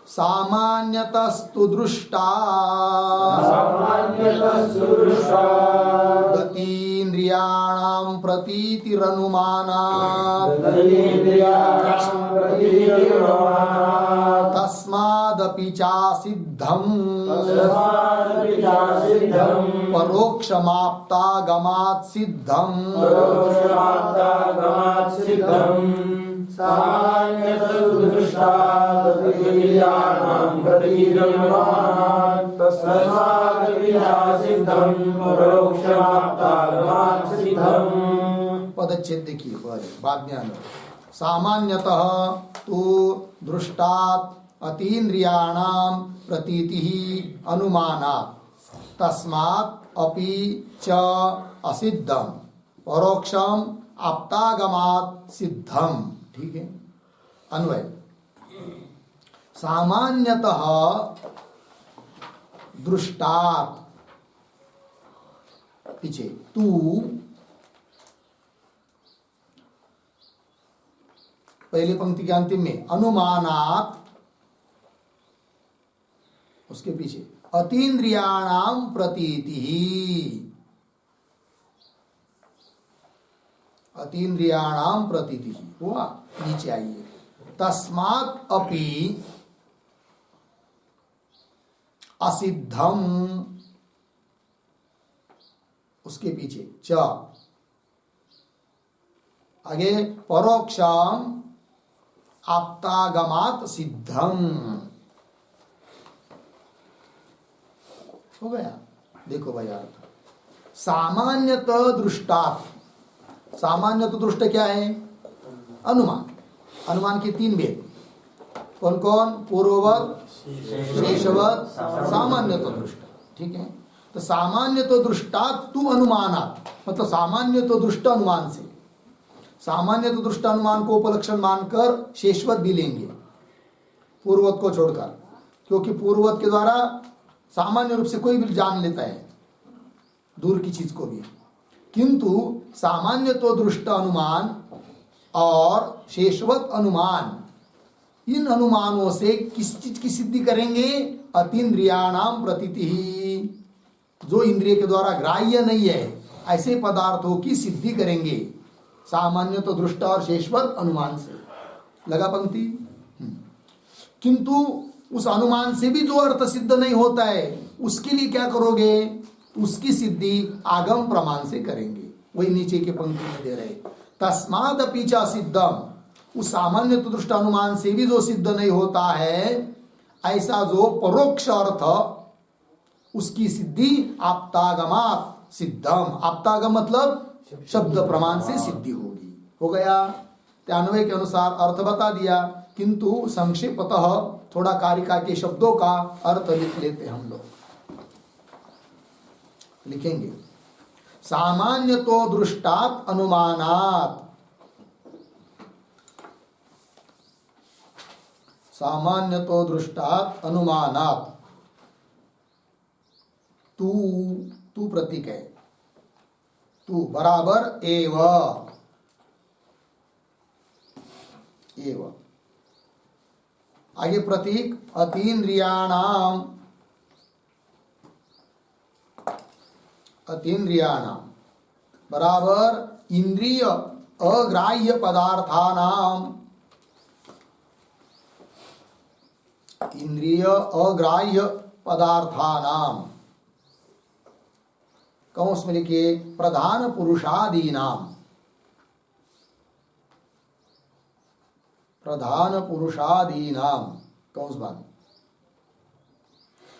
सामान्यतस्तु दृष्टा गतीन्द्रियाणां प्रतीतिरनुमानात् तस्मादपि चासिद्धं परोक्षमाप्तागमात् सिद्धं पदच्छेद देखिए बाद में आना। सामान्यतः तु दृष्टात् अतीन्द्रियाणां प्रतीतिः अनुमानात् तस्मात् अपि च असिद्धं परोक्षम आप्तागमात् सिद्धम। ठीक है, अन्वय। सामान्यतः दृष्टात् पीछे तू पहली पंक्ति के अंतिम में अनुमानात्, उसके पीछे अतीन्द्रियाणां प्रतीतिः, अतीन्द्रियाणां प्रतीतिः हुआ। नीचे आइए, तस्मात् अपि असिद्धम, उसके पीछे च, आगे परोक्षम आप्तागमात् सिद्धम हो गया। देखो भाई अर्थ, सामान्यतः दृष्टात्, सामान्य तो दृष्ट क्या है? अनुमान। अनुमान के तीन भेद कौन कौन? पूर्ववत, शेषवत, सामान्य तो दृष्ट। ठीक है, तो सामान्य तो दृष्टात् तु अनुमानात्, मतलब सामान्य तो दृष्ट अनुमान से, सामान्य तो दृष्ट अनुमान को उपलक्षण मानकर शेषवत भी लेंगे पूर्ववत को छोड़कर, क्योंकि पूर्ववत के द्वारा सामान्य रूप से कोई भी जान लेता है दूर की चीज को भी, किंतु सामान्य तो दृष्ट अनुमान और शेषवत अनुमान, इन अनुमानों से किस चीज की सिद्धि करेंगे? अतीन्द्रियाणाम प्रतीतिः, जो इंद्रिय के द्वारा ग्राह्य नहीं है ऐसे पदार्थों की सिद्धि करेंगे सामान्य तो दृष्ट और शेषवत अनुमान से। लगा पंक्ति? किंतु उस अनुमान से भी जो अर्थ सिद्ध नहीं होता है उसके लिए क्या करोगे? उसकी सिद्धि आगम प्रमाण से करेंगे। वही नीचे के पंक्ति में दे रहे, तस्मादपि च सिद्धम, उस सामान्य तो दृष्ट अनुमान से भी जो सिद्ध नहीं होता है ऐसा जो परोक्ष अर्थ, उसकी सिद्धि आप्तागमात् सिद्धम, आप्तागम मतलब शब्द प्रमाण से सिद्धि होगी। हो गया, त्यान्वय के अनुसार अर्थ बता दिया, किंतु संक्षेपतः थोड़ा कारिका के शब्दों का अर्थ लिख लेते हम लोग। लिखेंगे, सामान्य तो दृष्टात् अनुमानात्, सामान्य तो दृष्टात् अनुमानात्, तू, तू प्रतीक है, तू बराबर एव, एव, आगे प्रतीक अतीन्द्रियाणाम, अतीन्द्रियाणाम बराबर इंद्रिय अग्राह्य पदार्थानाम, इंद्रिय अग्राह्य पदार्थानाम, कौंस में लिखिए प्रधान पुरुषादीनाम, प्रधान पुरुषादीनाम कौंस बंद,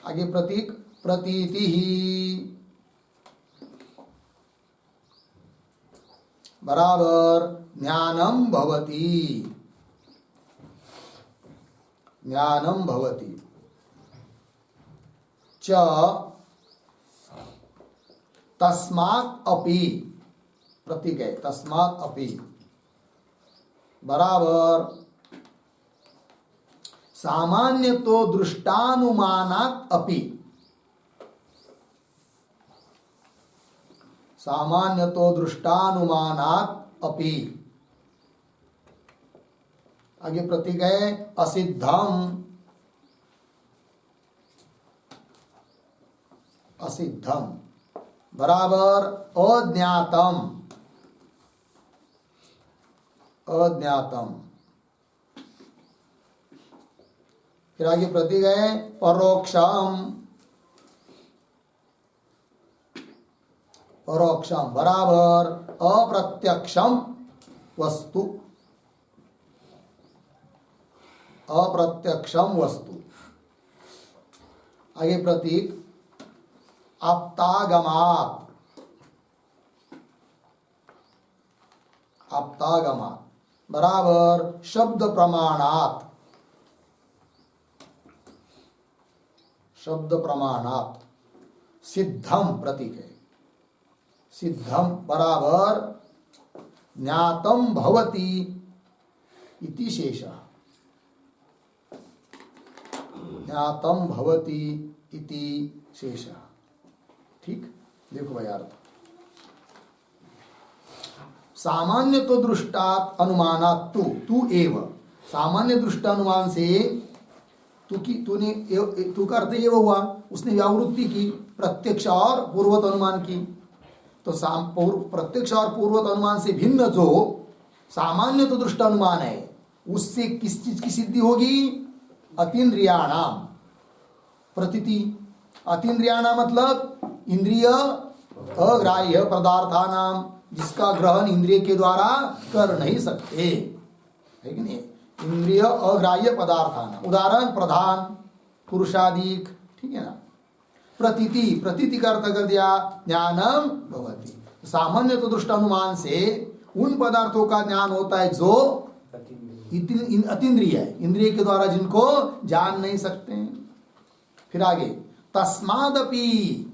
आगे प्रतीक प्रतीतिः, बराबर ज्ञानम भवति, ज्ञानम भवति च तस्मात् अपि, प्रतीक है तस्मात् अपि, बराबर सामान्य तो दृष्टानुमानात् अपि, सामान्य तो दृष्टानुमानात् अपि, आगे प्रतीक है असिद्धम, असिद्धम बराबर अज्ञातम, अज्ञातम, फिर आगे प्रतीक है परोक्षम, परोक्षम बराबर अप्रत्यक्षम वस्तु, अप्रत्यक्षम वस्तु, आगे प्रतीक आप्तागमात्, आप्तागमात् बराबर शब्द प्रमाणात्, शब्द प्रमाणात्, सिद्धम प्रतीक है, सिद्धम बराबर ज्ञातम भवति इति शेषः, ज्ञातम भवति इति शेषः। ठीक, देखो भाई अर्थ, सामान्य तो दृष्टात अनुमानात तू एव, सामान्य दृष्टानुमान से तू का अर्थ ये हुआ, उसने व्यावृत्ति की प्रत्यक्ष और पूर्वत अनुमान की, तो प्रत्यक्ष और पूर्वत अनुमान से भिन्न जो सामान्य तो दृष्टानुमान है उससे किस चीज की सिद्धि होगी? अतीन्द्रियाणाम प्रतीति, अतीन्द्रियाणाम मतलब इंद्रिय अग्राह्य पदार्थानाम, जिसका ग्रहण इंद्रिय के द्वारा कर नहीं सकते, है कि नहीं? इंद्रिय अग्राह्य पदार्थानाम, उदाहरण प्रधान, पुरुषादिक, ठीक है ना? प्रतीति, प्रतीति का अर्थ कर दिया ज्ञानम भवति, सामान्य तो दृष्टानुमान से उन पदार्थों का ज्ञान होता है जो अतीन्द्रिय है, इंद्रिय के द्वारा जिनको जान नहीं सकते हैं। फिर आगे तस्मादपि,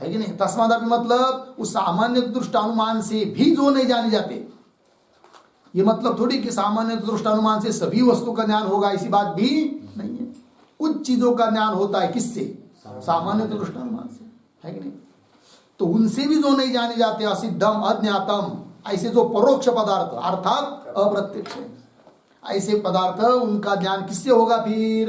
है कि नहीं? तस्मादपि मतलब उस सामान्य दृष्टानुमान से भी जो नहीं जाने जाते, ये मतलब थोड़ी कि सामान्य दृष्टानुमान से सभी वस्तु का ज्ञान होगा, ऐसी बात भी नहीं है। कुछ चीजों का ज्ञान होता है किससे? सामान्य दृष्टानुमान से, है कि नहीं? तो उनसे भी जो नहीं जाने जाते, असिद्धम अज्ञातम, ऐसे जो परोक्ष पदार्थ अर्थात अप्रत्यक्ष, ऐसे पदार्थ उनका ज्ञान किससे होगा? फिर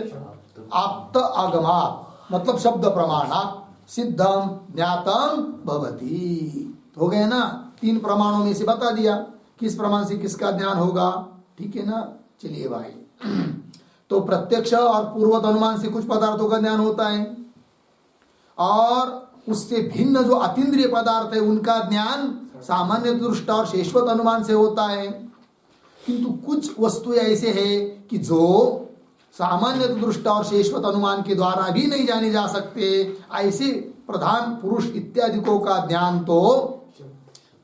आप्त आगमात मतलब शब्द प्रमाणात, सिद्धम ज्ञातम भवति, हो गए ना? तीन प्रमाणों में से बता दिया किस प्रमाण से किसका ज्ञान होगा, ठीक है ना? चलिए भाई, तो प्रत्यक्ष और पूर्वत अनुमान से कुछ पदार्थों का ज्ञान होता है, और उससे भिन्न जो अतीन्द्रिय पदार्थ है उनका ज्ञान सामान्य दृष्टा और शेषवत अनुमान से होता है। किंतु कुछ वस्तुएं ऐसे हैं कि जो सामान्य दृष्टा और शेषवत अनुमान के द्वारा भी नहीं जाने जा सकते, ऐसे प्रधान पुरुष इत्यादि को का ज्ञान तो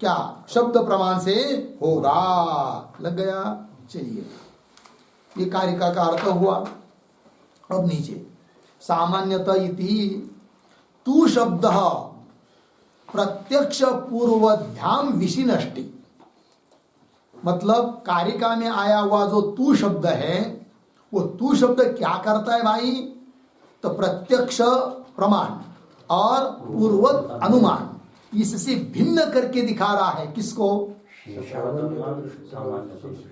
क्या शब्द प्रमाण से होगा। लग गया? चलिए, ये कारिका का अर्थ हुआ। अब नीचे सामान्यतः इति तू शब्द प्रत्यक्ष पूर्वध्याम विशिनष्टि, मतलब कारिका में आया हुआ जो तू शब्द है, वो तू शब्द क्या करता है भाई? तो प्रत्यक्ष प्रमाण और पूर्वत अनुमान इससे भिन्न करके दिखा रहा है। किसको?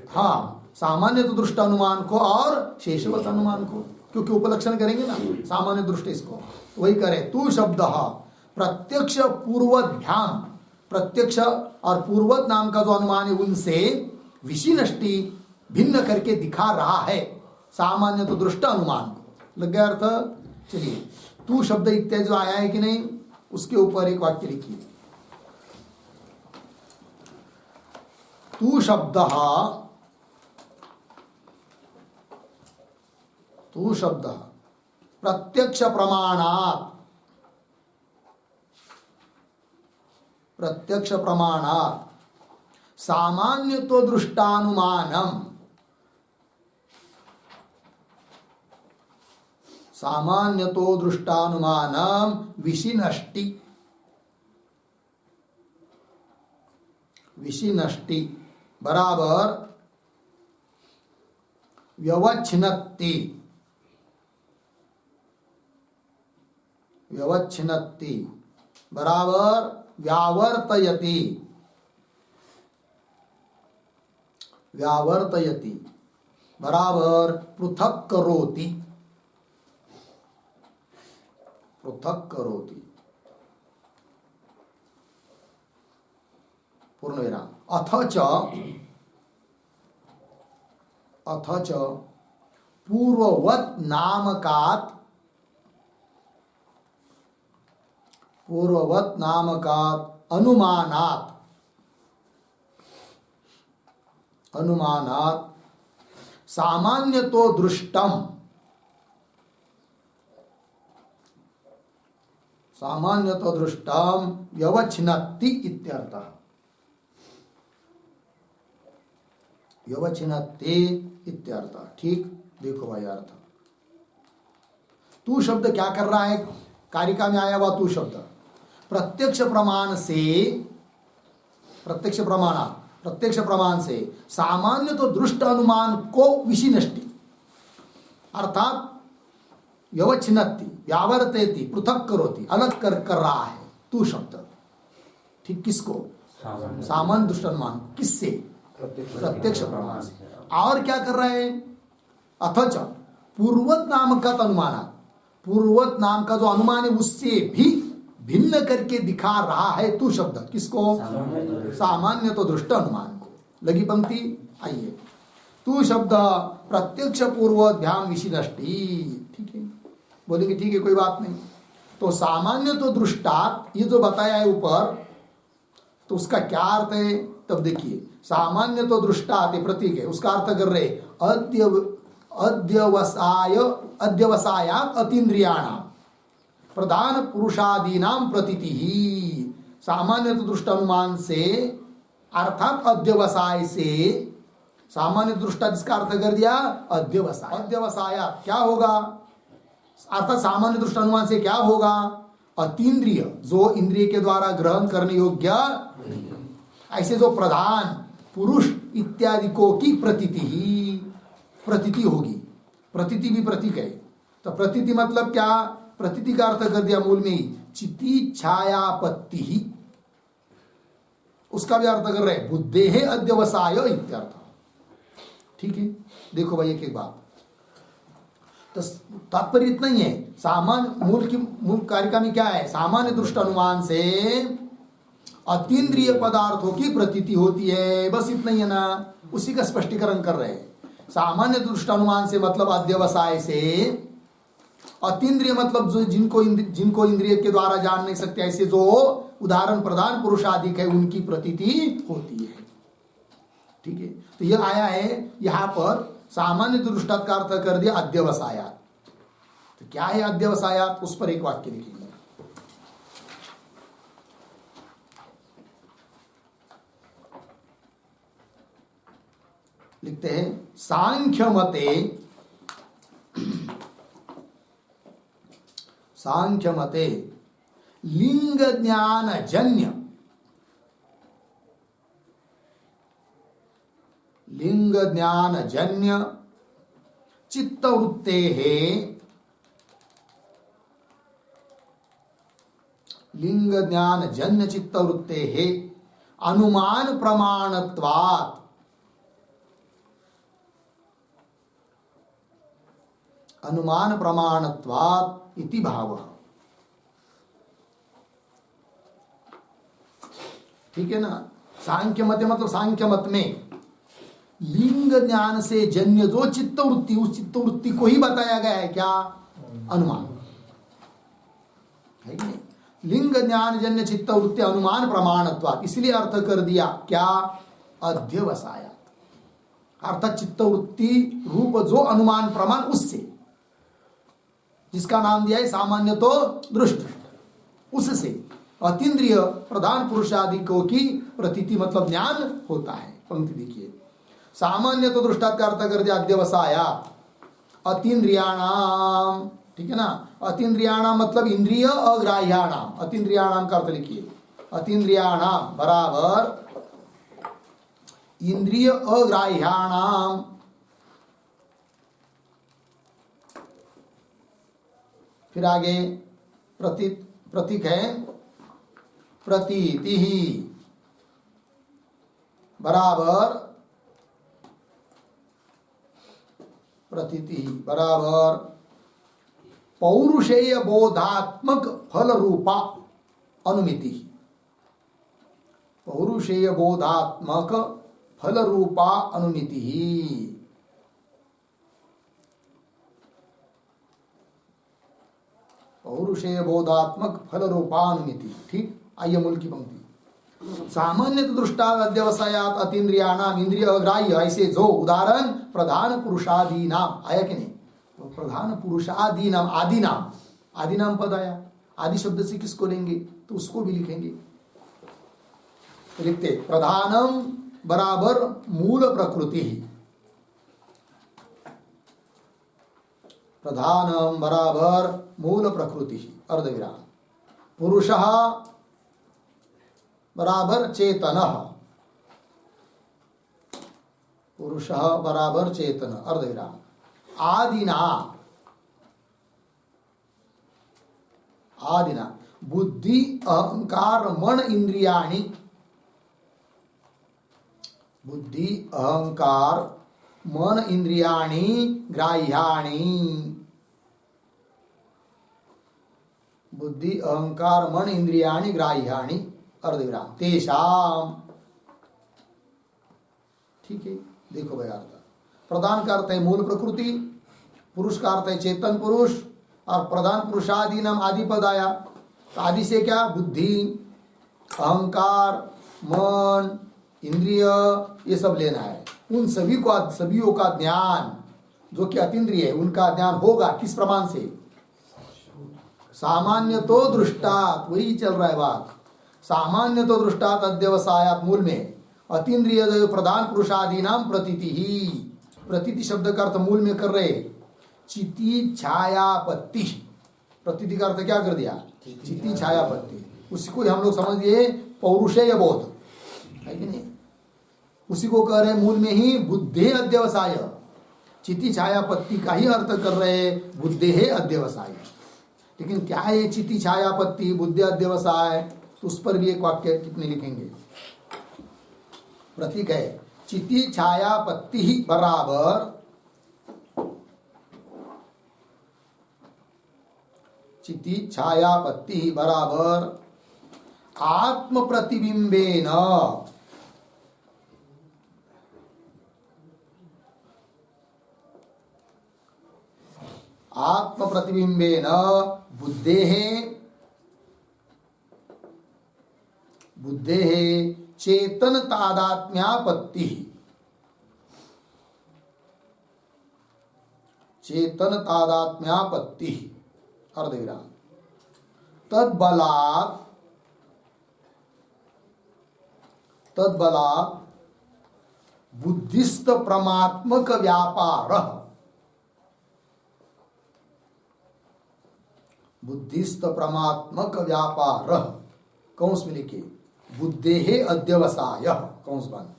हाँ, सामान्य तो दृष्ट अनुमान को और शेषवत अनुमान को, क्योंकि उपलक्षण करेंगे ना सामान्य दृष्टि, इसको वही करे। तू शब्द प्रत्यक्ष पूर्वध्याम, प्रत्यक्ष और पूर्वत नाम का जो अनुमान है उनसे विशिनष्टि भिन्न करके दिखा रहा है सामान्य तो दृष्ट अनुमान को। लग गया अर्थ? चलिए, तू शब्द इत्यादि जो आया है कि नहीं, उसके ऊपर एक वाक्य लिखिए। तू शब्द, तू शब्द प्रत्यक्ष प्रमाणात, प्रत्यक्ष प्रमाणात सामान्य तो दृष्टानुमानम, सामान्य तो दृष्टानुमानम विशिनष्टि, विशिनष्टि बराबर व्यवच्छिन्नति, व्यवच्छिन्नति बराबर व्यावर्तयति, व्यावर्तयति बराबर पृथक करोति, पृथक करोति पूर्णविराम। अथ च पूर्ववत् नामकात्, पूर्ववत् नामकात् अनुमानात्, अनुमानात् सामान्य तो दृष्टम, सामान्य तो दृष्टम व्यवच्छिन्नति इत्यर्थः, व्यवच्छिन्नति इत्यर्थः। ठीक, देखो भाई अर्थ। तू शब्द क्या कर रहा है? कारिका में आया हुआ तू शब्द प्रत्यक्ष प्रमाण से, प्रत्यक्ष प्रमाण, प्रत्यक्ष प्रमाण से सामान्य तो दृष्ट अनुमान को विशिनष्टि अर्थात व्यवच्छिन्नति, व्यावर्तेति, पृथक करोति, अलग कर रहा है तू शब्द। ठीक, किसको? सामान्य दृष्ट अनुमान। किससे? प्रत्यक्ष प्रमाण से। और क्या कर रहा है? अथच पूर्वत नाम का अनुमान, पूर्वत नाम का जो अनुमान है उससे भी भिन्न करके दिखा रहा है तू शब्द। किसको? सामान्य तो दृष्ट अनुमान को। लगी पंक्ति? आइए, तू शब्द प्रत्यक्ष पूर्वध्यान विशिनष्टि। ठीक है, बोलेंगे ठीक है कोई बात नहीं। तो सामान्य तो दृष्टात ये जो बताया है ऊपर, तो उसका क्या अर्थ है? तब देखिए, सामान्य तो दृष्टात प्रतीक है, उसका अर्थ कर रहे अध्यवसायात अतीन्द्रियाणाम प्रधान पुरुषादीनाम प्रतीति ही। सामान्य तो दृष्ट अनुमान से अर्थात अध्यवसाय से, सामान्य दृष्टा जिसका अर्थ कर दिया अध्यवसाय, अध्यवसायात क्या होगा? अर्थात सामान्य दृष्ट अनुमान से क्या होगा? अतीन्द्रिय, जो इंद्रिय के द्वारा ग्रहण करने योग्य, ऐसे जो प्रधान पुरुष इत्यादि को की प्रतीति ही, प्रतीति होगी। प्रतीति भी प्रतीक है, तो प्रतीति मतलब क्या? प्रतीति का अर्थ कर दिया मूल में ही चिति छायापत्ति ही, उसका भी अर्थ कर रहे बुद्धे है अध्यवसाय इत्यर्थ। ठीक है, देखो भाई एक एक बात, तो तात्पर्य इतना ही है। सामान्य मूल कारिका में क्या है? सामान्य दृष्ट अनुमान से अतीन्द्रिय पदार्थों की प्रतीति होती है, बस इतना ही है ना। उसी का स्पष्टीकरण कर रहे हैं। सामान्य दृष्ट अनुमान से मतलब अध्यवसाय से, अतीन्द्रिय मतलब जो जिनको इंद्रिय के द्वारा जान नहीं सकते, ऐसे जो उदाहरण प्रधान पुरुषाधिक है उनकी प्रतीति होती है। ठीक है, तो यह आया है यहां पर सामान्य दृष्टात का अर्थ कर दिया अध्यवसायात। तो क्या है अध्यवसायात? उस पर एक वाक्य लिखेंगे। लिखते हैं सांख्य मते, सांख्य मते लिंग ज्ञान जन्य, लिंग ज्ञान जन्य चित्तवृत्ते है, लिंग ज्ञान जन्य चित्तवृत्ते है अनुमान प्रमाणत्वात्, अनुमान प्रमाणत्वात् इति भावः। ठीक है ना। सांख्य मत मतलब सांख्य मत में लिंग ज्ञान से जन्य जो चित्तवृत्ति, उस चित्तवृत्ति को ही बताया गया है क्या? अनुमान है कि नहीं? लिंग ज्ञान जन्य चित्तवृत्ति अनुमान प्रमाणत्वात्, इसलिए अर्थ कर दिया क्या? अध्यवसायात्, अर्थात चित्तवृत्ति रूप जो अनुमान प्रमाण, उससे, जिसका नाम दिया है सामान्य तो दृष्ट, उससे अतीन्द्रिय प्रधान पुरुषादि को की प्रतीति मतलब ज्ञान होता है। पंक्ति देखिए, सामान्य तो दृष्टांत का अर्थ कर दिया अध्यवसायात अतीन्द्रियाणाम, ठीक है ना। अतीन्द्रियाणाम मतलब इंद्रिय अग्राह्याणाम, अतीन्द्रियाणाम का अर्थ लिखिए, अतीन्द्रियाणाम बराबर इंद्रिय अग्राह्याणाम। फिर आगे प्रतीक है प्रतीति बराबर प्रतीति बराबर पौरुषेय बोधात्मक फल रूपा अनुमिति। पौरुषेय बोधात्मक फल रूपा अनुमिति। पौरुषेय बोधात्मक फल रूपानुमिति। ठीक, आइए मूल की पंक्ति। सामान्य दृष्टांत अध्यवसायात अतीन्द्रियाणाम इंद्रिय अग्राह्य, ऐसे जो उदाहरण प्रधान पुरुषादि नाम आया कि नहीं, तो प्रधान पुरुषादि नाम आदि नाम, आदि नाम पद आया, आदि शब्द से किसको लेंगे तो उसको भी लिखेंगे। तो लिखते प्रधानम बराबर मूल प्रकृति, प्रधानम बराबर मूल प्रकृति अर्धविराम, पुरुषः बराबर चेतनः, पुरुषः बराबर चेतन अर्धविराम, आदिना, आदिना बुद्धि अहंकार मन इंद्रियाणि, बुद्धि अहंकार मन इंद्रियाणि ग्राह्याणि, बुद्धि अहंकार मन इंद्रियाणि ग्राह्याणि अर्धविराम तेषाम। ठीक है, देखो भाई अर्थ, प्रधान का अर्थ है मूल प्रकृति, पुरुष का अर्थ है चेतन पुरुष, और प्रधान पुरुषादि नाम आदि पद आया, तो आदि से क्या बुद्धि अहंकार मन इंद्रिय ये सब लेना है। उन सभी को सभीयों का ज्ञान जो कि अतीन्द्रिय है उनका ज्ञान होगा किस प्रमाण से, सामान्य तो दृष्टात, वही चल रहा है बात, सामान्य तो दृष्टात अध्यवसायात मूल में अतीन्द्रिय जो प्रधान पुरुषादि नाम प्रतीति ही, प्रतीति शब्द का अर्थ मूल में कर रहे चिति छायापत्ति, प्रतीति का अर्थ क्या कर दिया चिति छायापत्ति, उसको हम लोग समझ लिए पौरुषेय बोध है कि नहीं, उसी को कह रहे मूल में ही बुद्धे अध्यवसाय, चिति छायापत्ति का ही अर्थ कर रहे बुद्धे है अध्यवसाय। लेकिन क्या है चिति छायापत्ति बुद्धि अध्यवसाय, तो उस पर भी एक वाक्य टिप्पणी लिखेंगे। प्रतीक है चिति छायापत्ति ही बराबर चिति छायापत्ति ही बराबर आत्म प्रतिबिंबेन, आत्म प्रतिबिंबेन बुद्धेः चेतन तादात्म्यापत्ति, चेतन तादात्म्यापत्ति अर्धविराम तद्बलात्, तद्बलात् बुद्धिस्त प्रमात्मक व्यापारः, बुद्धिस्त प्रमात्मक व्यापारः कौंस में लिखे बुद्धेः अध्यवसायः कौंस बंद,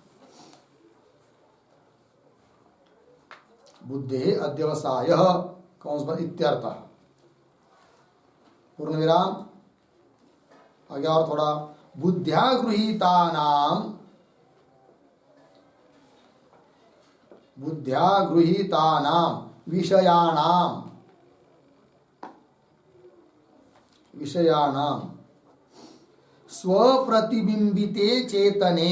बुद्धेः अध्यवसायः कौंस बंद इत्यर्थः। पूर्ण विराम। आगे और थोड़ा बुद्ध्या गृहीतानां, बुद्ध्या गृहीतानां विषयाणां, विषयाणां स्वप्रतिबिंबिते चेतने,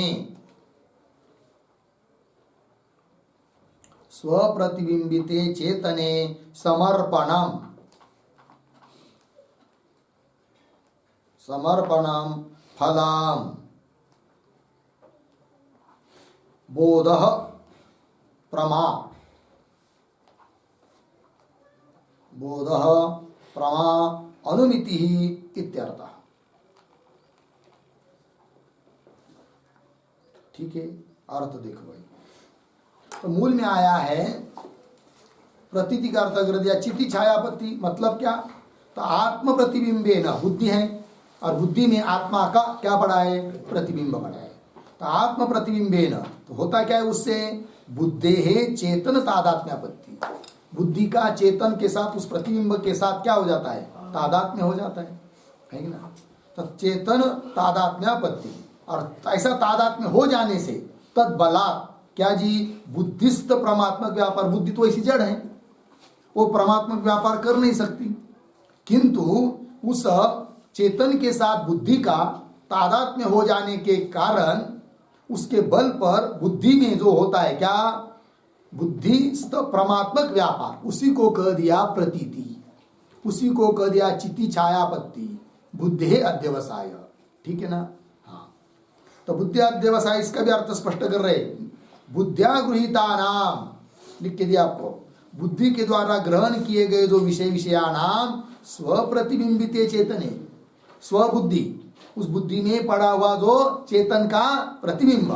स्वप्रतिबिंबिते चेतने समर्पणम, समर्पणम फलम बोधः प्रमा, बोधः प्रमा अनुमिति इत्यर्थः। ठीक है, अर्थ देखो भाई। तो मूल में आया है प्रतीति का अर्थ कर दिया चिति छायापत्ति, मतलब क्या? तो आत्म प्रतिबिंबे न, बुद्धि है और बुद्धि में आत्मा का क्या पड़ा है? प्रतिबिंब पड़ा है। तो आत्म प्रतिबिंबे न, तो होता क्या है उससे? बुद्धे है चेतन तादात्म्यापत्ति, बुद्धि का चेतन के साथ उस प्रतिबिंब के साथ क्या हो जाता है? तादात्म्य हो जाता है कि ना? तो चेतन तादात्म्यापत्ति, और ऐसा तादात्म्य हो जाने से तद बलात् क्या जी? बुद्धिस्त परमात्मक व्यापार, बुद्धि तो ऐसी जड़ है, वो परमात्मक व्यापार कर नहीं सकती, किंतु उस चेतन के साथ बुद्धि का तादात्म्य हो जाने के कारण उसके बल पर बुद्धि में जो होता है क्या? बुद्धिस्त परमात्मक व्यापार, उसी को कह दिया प्रतीति, उसी को कह दिया चिति छायापत्ति, बुद्धि अध्यवसाय। ठीक है ना? हाँ, तो बुद्धि अध्यवसाय, इसका भी अर्थ स्पष्ट कर रहे। बुद्धिया गृहीता नाम, लिख के दिया आपको, बुद्धि के द्वारा ग्रहण किए गए जो विषया नाम स्वप्रतिबिंबित चेतने, स्वबुद्धि, उस बुद्धि में पड़ा हुआ जो चेतन का प्रतिबिंब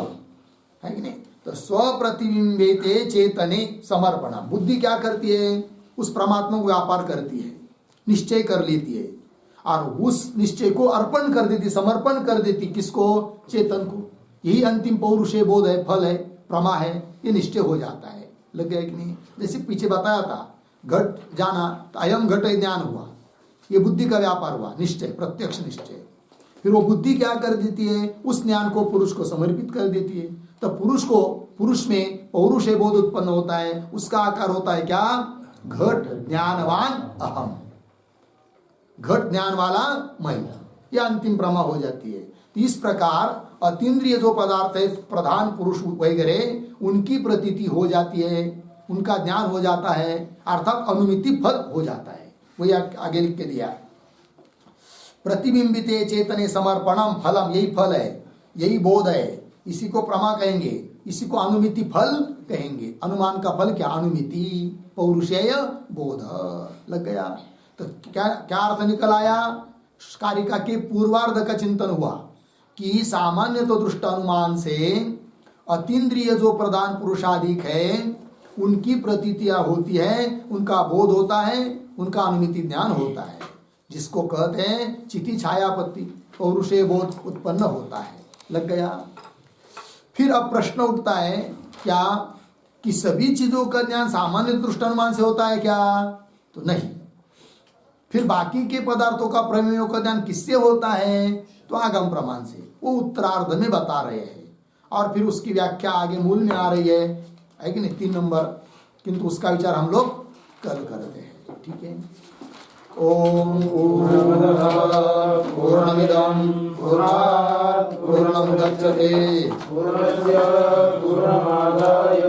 है कि नहीं? तो स्वप्रतिबिंबित चेतने समर्पण, बुद्धि क्या करती है? उस परमात्मा को व्यापार करती है, निश्चय कर लेती है, और उस निश्चय को अर्पण कर देती, समर्पण कर देती, किसको? चेतन को। यही अंतिम पौरुषेय बोध है, फल है, प्रमा है, ये निश्चय हो जाता है। लग गया कि नहीं? जैसे पीछे बताया था, घट जाना, तो अयम घट ज्ञान हुआ, ये बुद्धि का व्यापार हुआ, निश्चय, प्रत्यक्ष निश्चय। फिर वो बुद्धि क्या कर देती है? उस ज्ञान को पुरुष को समर्पित कर देती है। तो पुरुष में पौरुषेय बोध उत्पन्न होता है, उसका आकार होता है क्या? घट ज्ञानवान अहम, घट ज्ञान वाला मैं, यह अंतिम प्रमा हो जाती है। इस प्रकार अतीन्द्रिय जो पदार्थ है, प्रधान पुरुष वगैरह, उनकी प्रतीति हो जाती है, उनका ज्ञान हो जाता है, अर्थात अनुमिति फल हो जाता है। वही आगे लिख के दिया, प्रतिबिंबित चेतने समर्पणम फलम, यही फल है, यही बोध है, इसी को प्रमा कहेंगे, इसी को अनुमिति फल कहेंगे। अनुमान का फल क्या? अनुमिति, पौरुषेय बोध। लग गया? तो क्या क्या अर्थ निकल आया? कारिका के पूर्वार्ध का चिंतन हुआ कि सामान्य तो दृष्ट अनुमान से अतीन्द्रिय जो प्रधान पुरुषाधिक है, उनकी प्रतीतियां होती है, उनका बोध होता है, उनका अनुमिति ज्ञान होता है, जिसको कहते हैं चिति छायापत्ति, पौरुषेय बोध उत्पन्न होता है। लग गया? फिर अब प्रश्न उठता है क्या कि सभी चीजों का ज्ञान सामान्य दृष्ट अनुमान से होता है क्या? तो नहीं। फिर बाकी के पदार्थों का प्रमेयों का ज्ञान किससे होता है? तो आगम प्रमाण से, वो उत्तरार्ध में बता रहे हैं, और फिर उसकी व्याख्या आगे मूल में आ रही है कि नहीं, 3 नंबर, किंतु उसका विचार हम लोग कल करते हैं। ठीक है? ओम पूर्णमिदं पूर्णात् पूर्णमुदच्यते पूर्णस्य पूर्णमादाय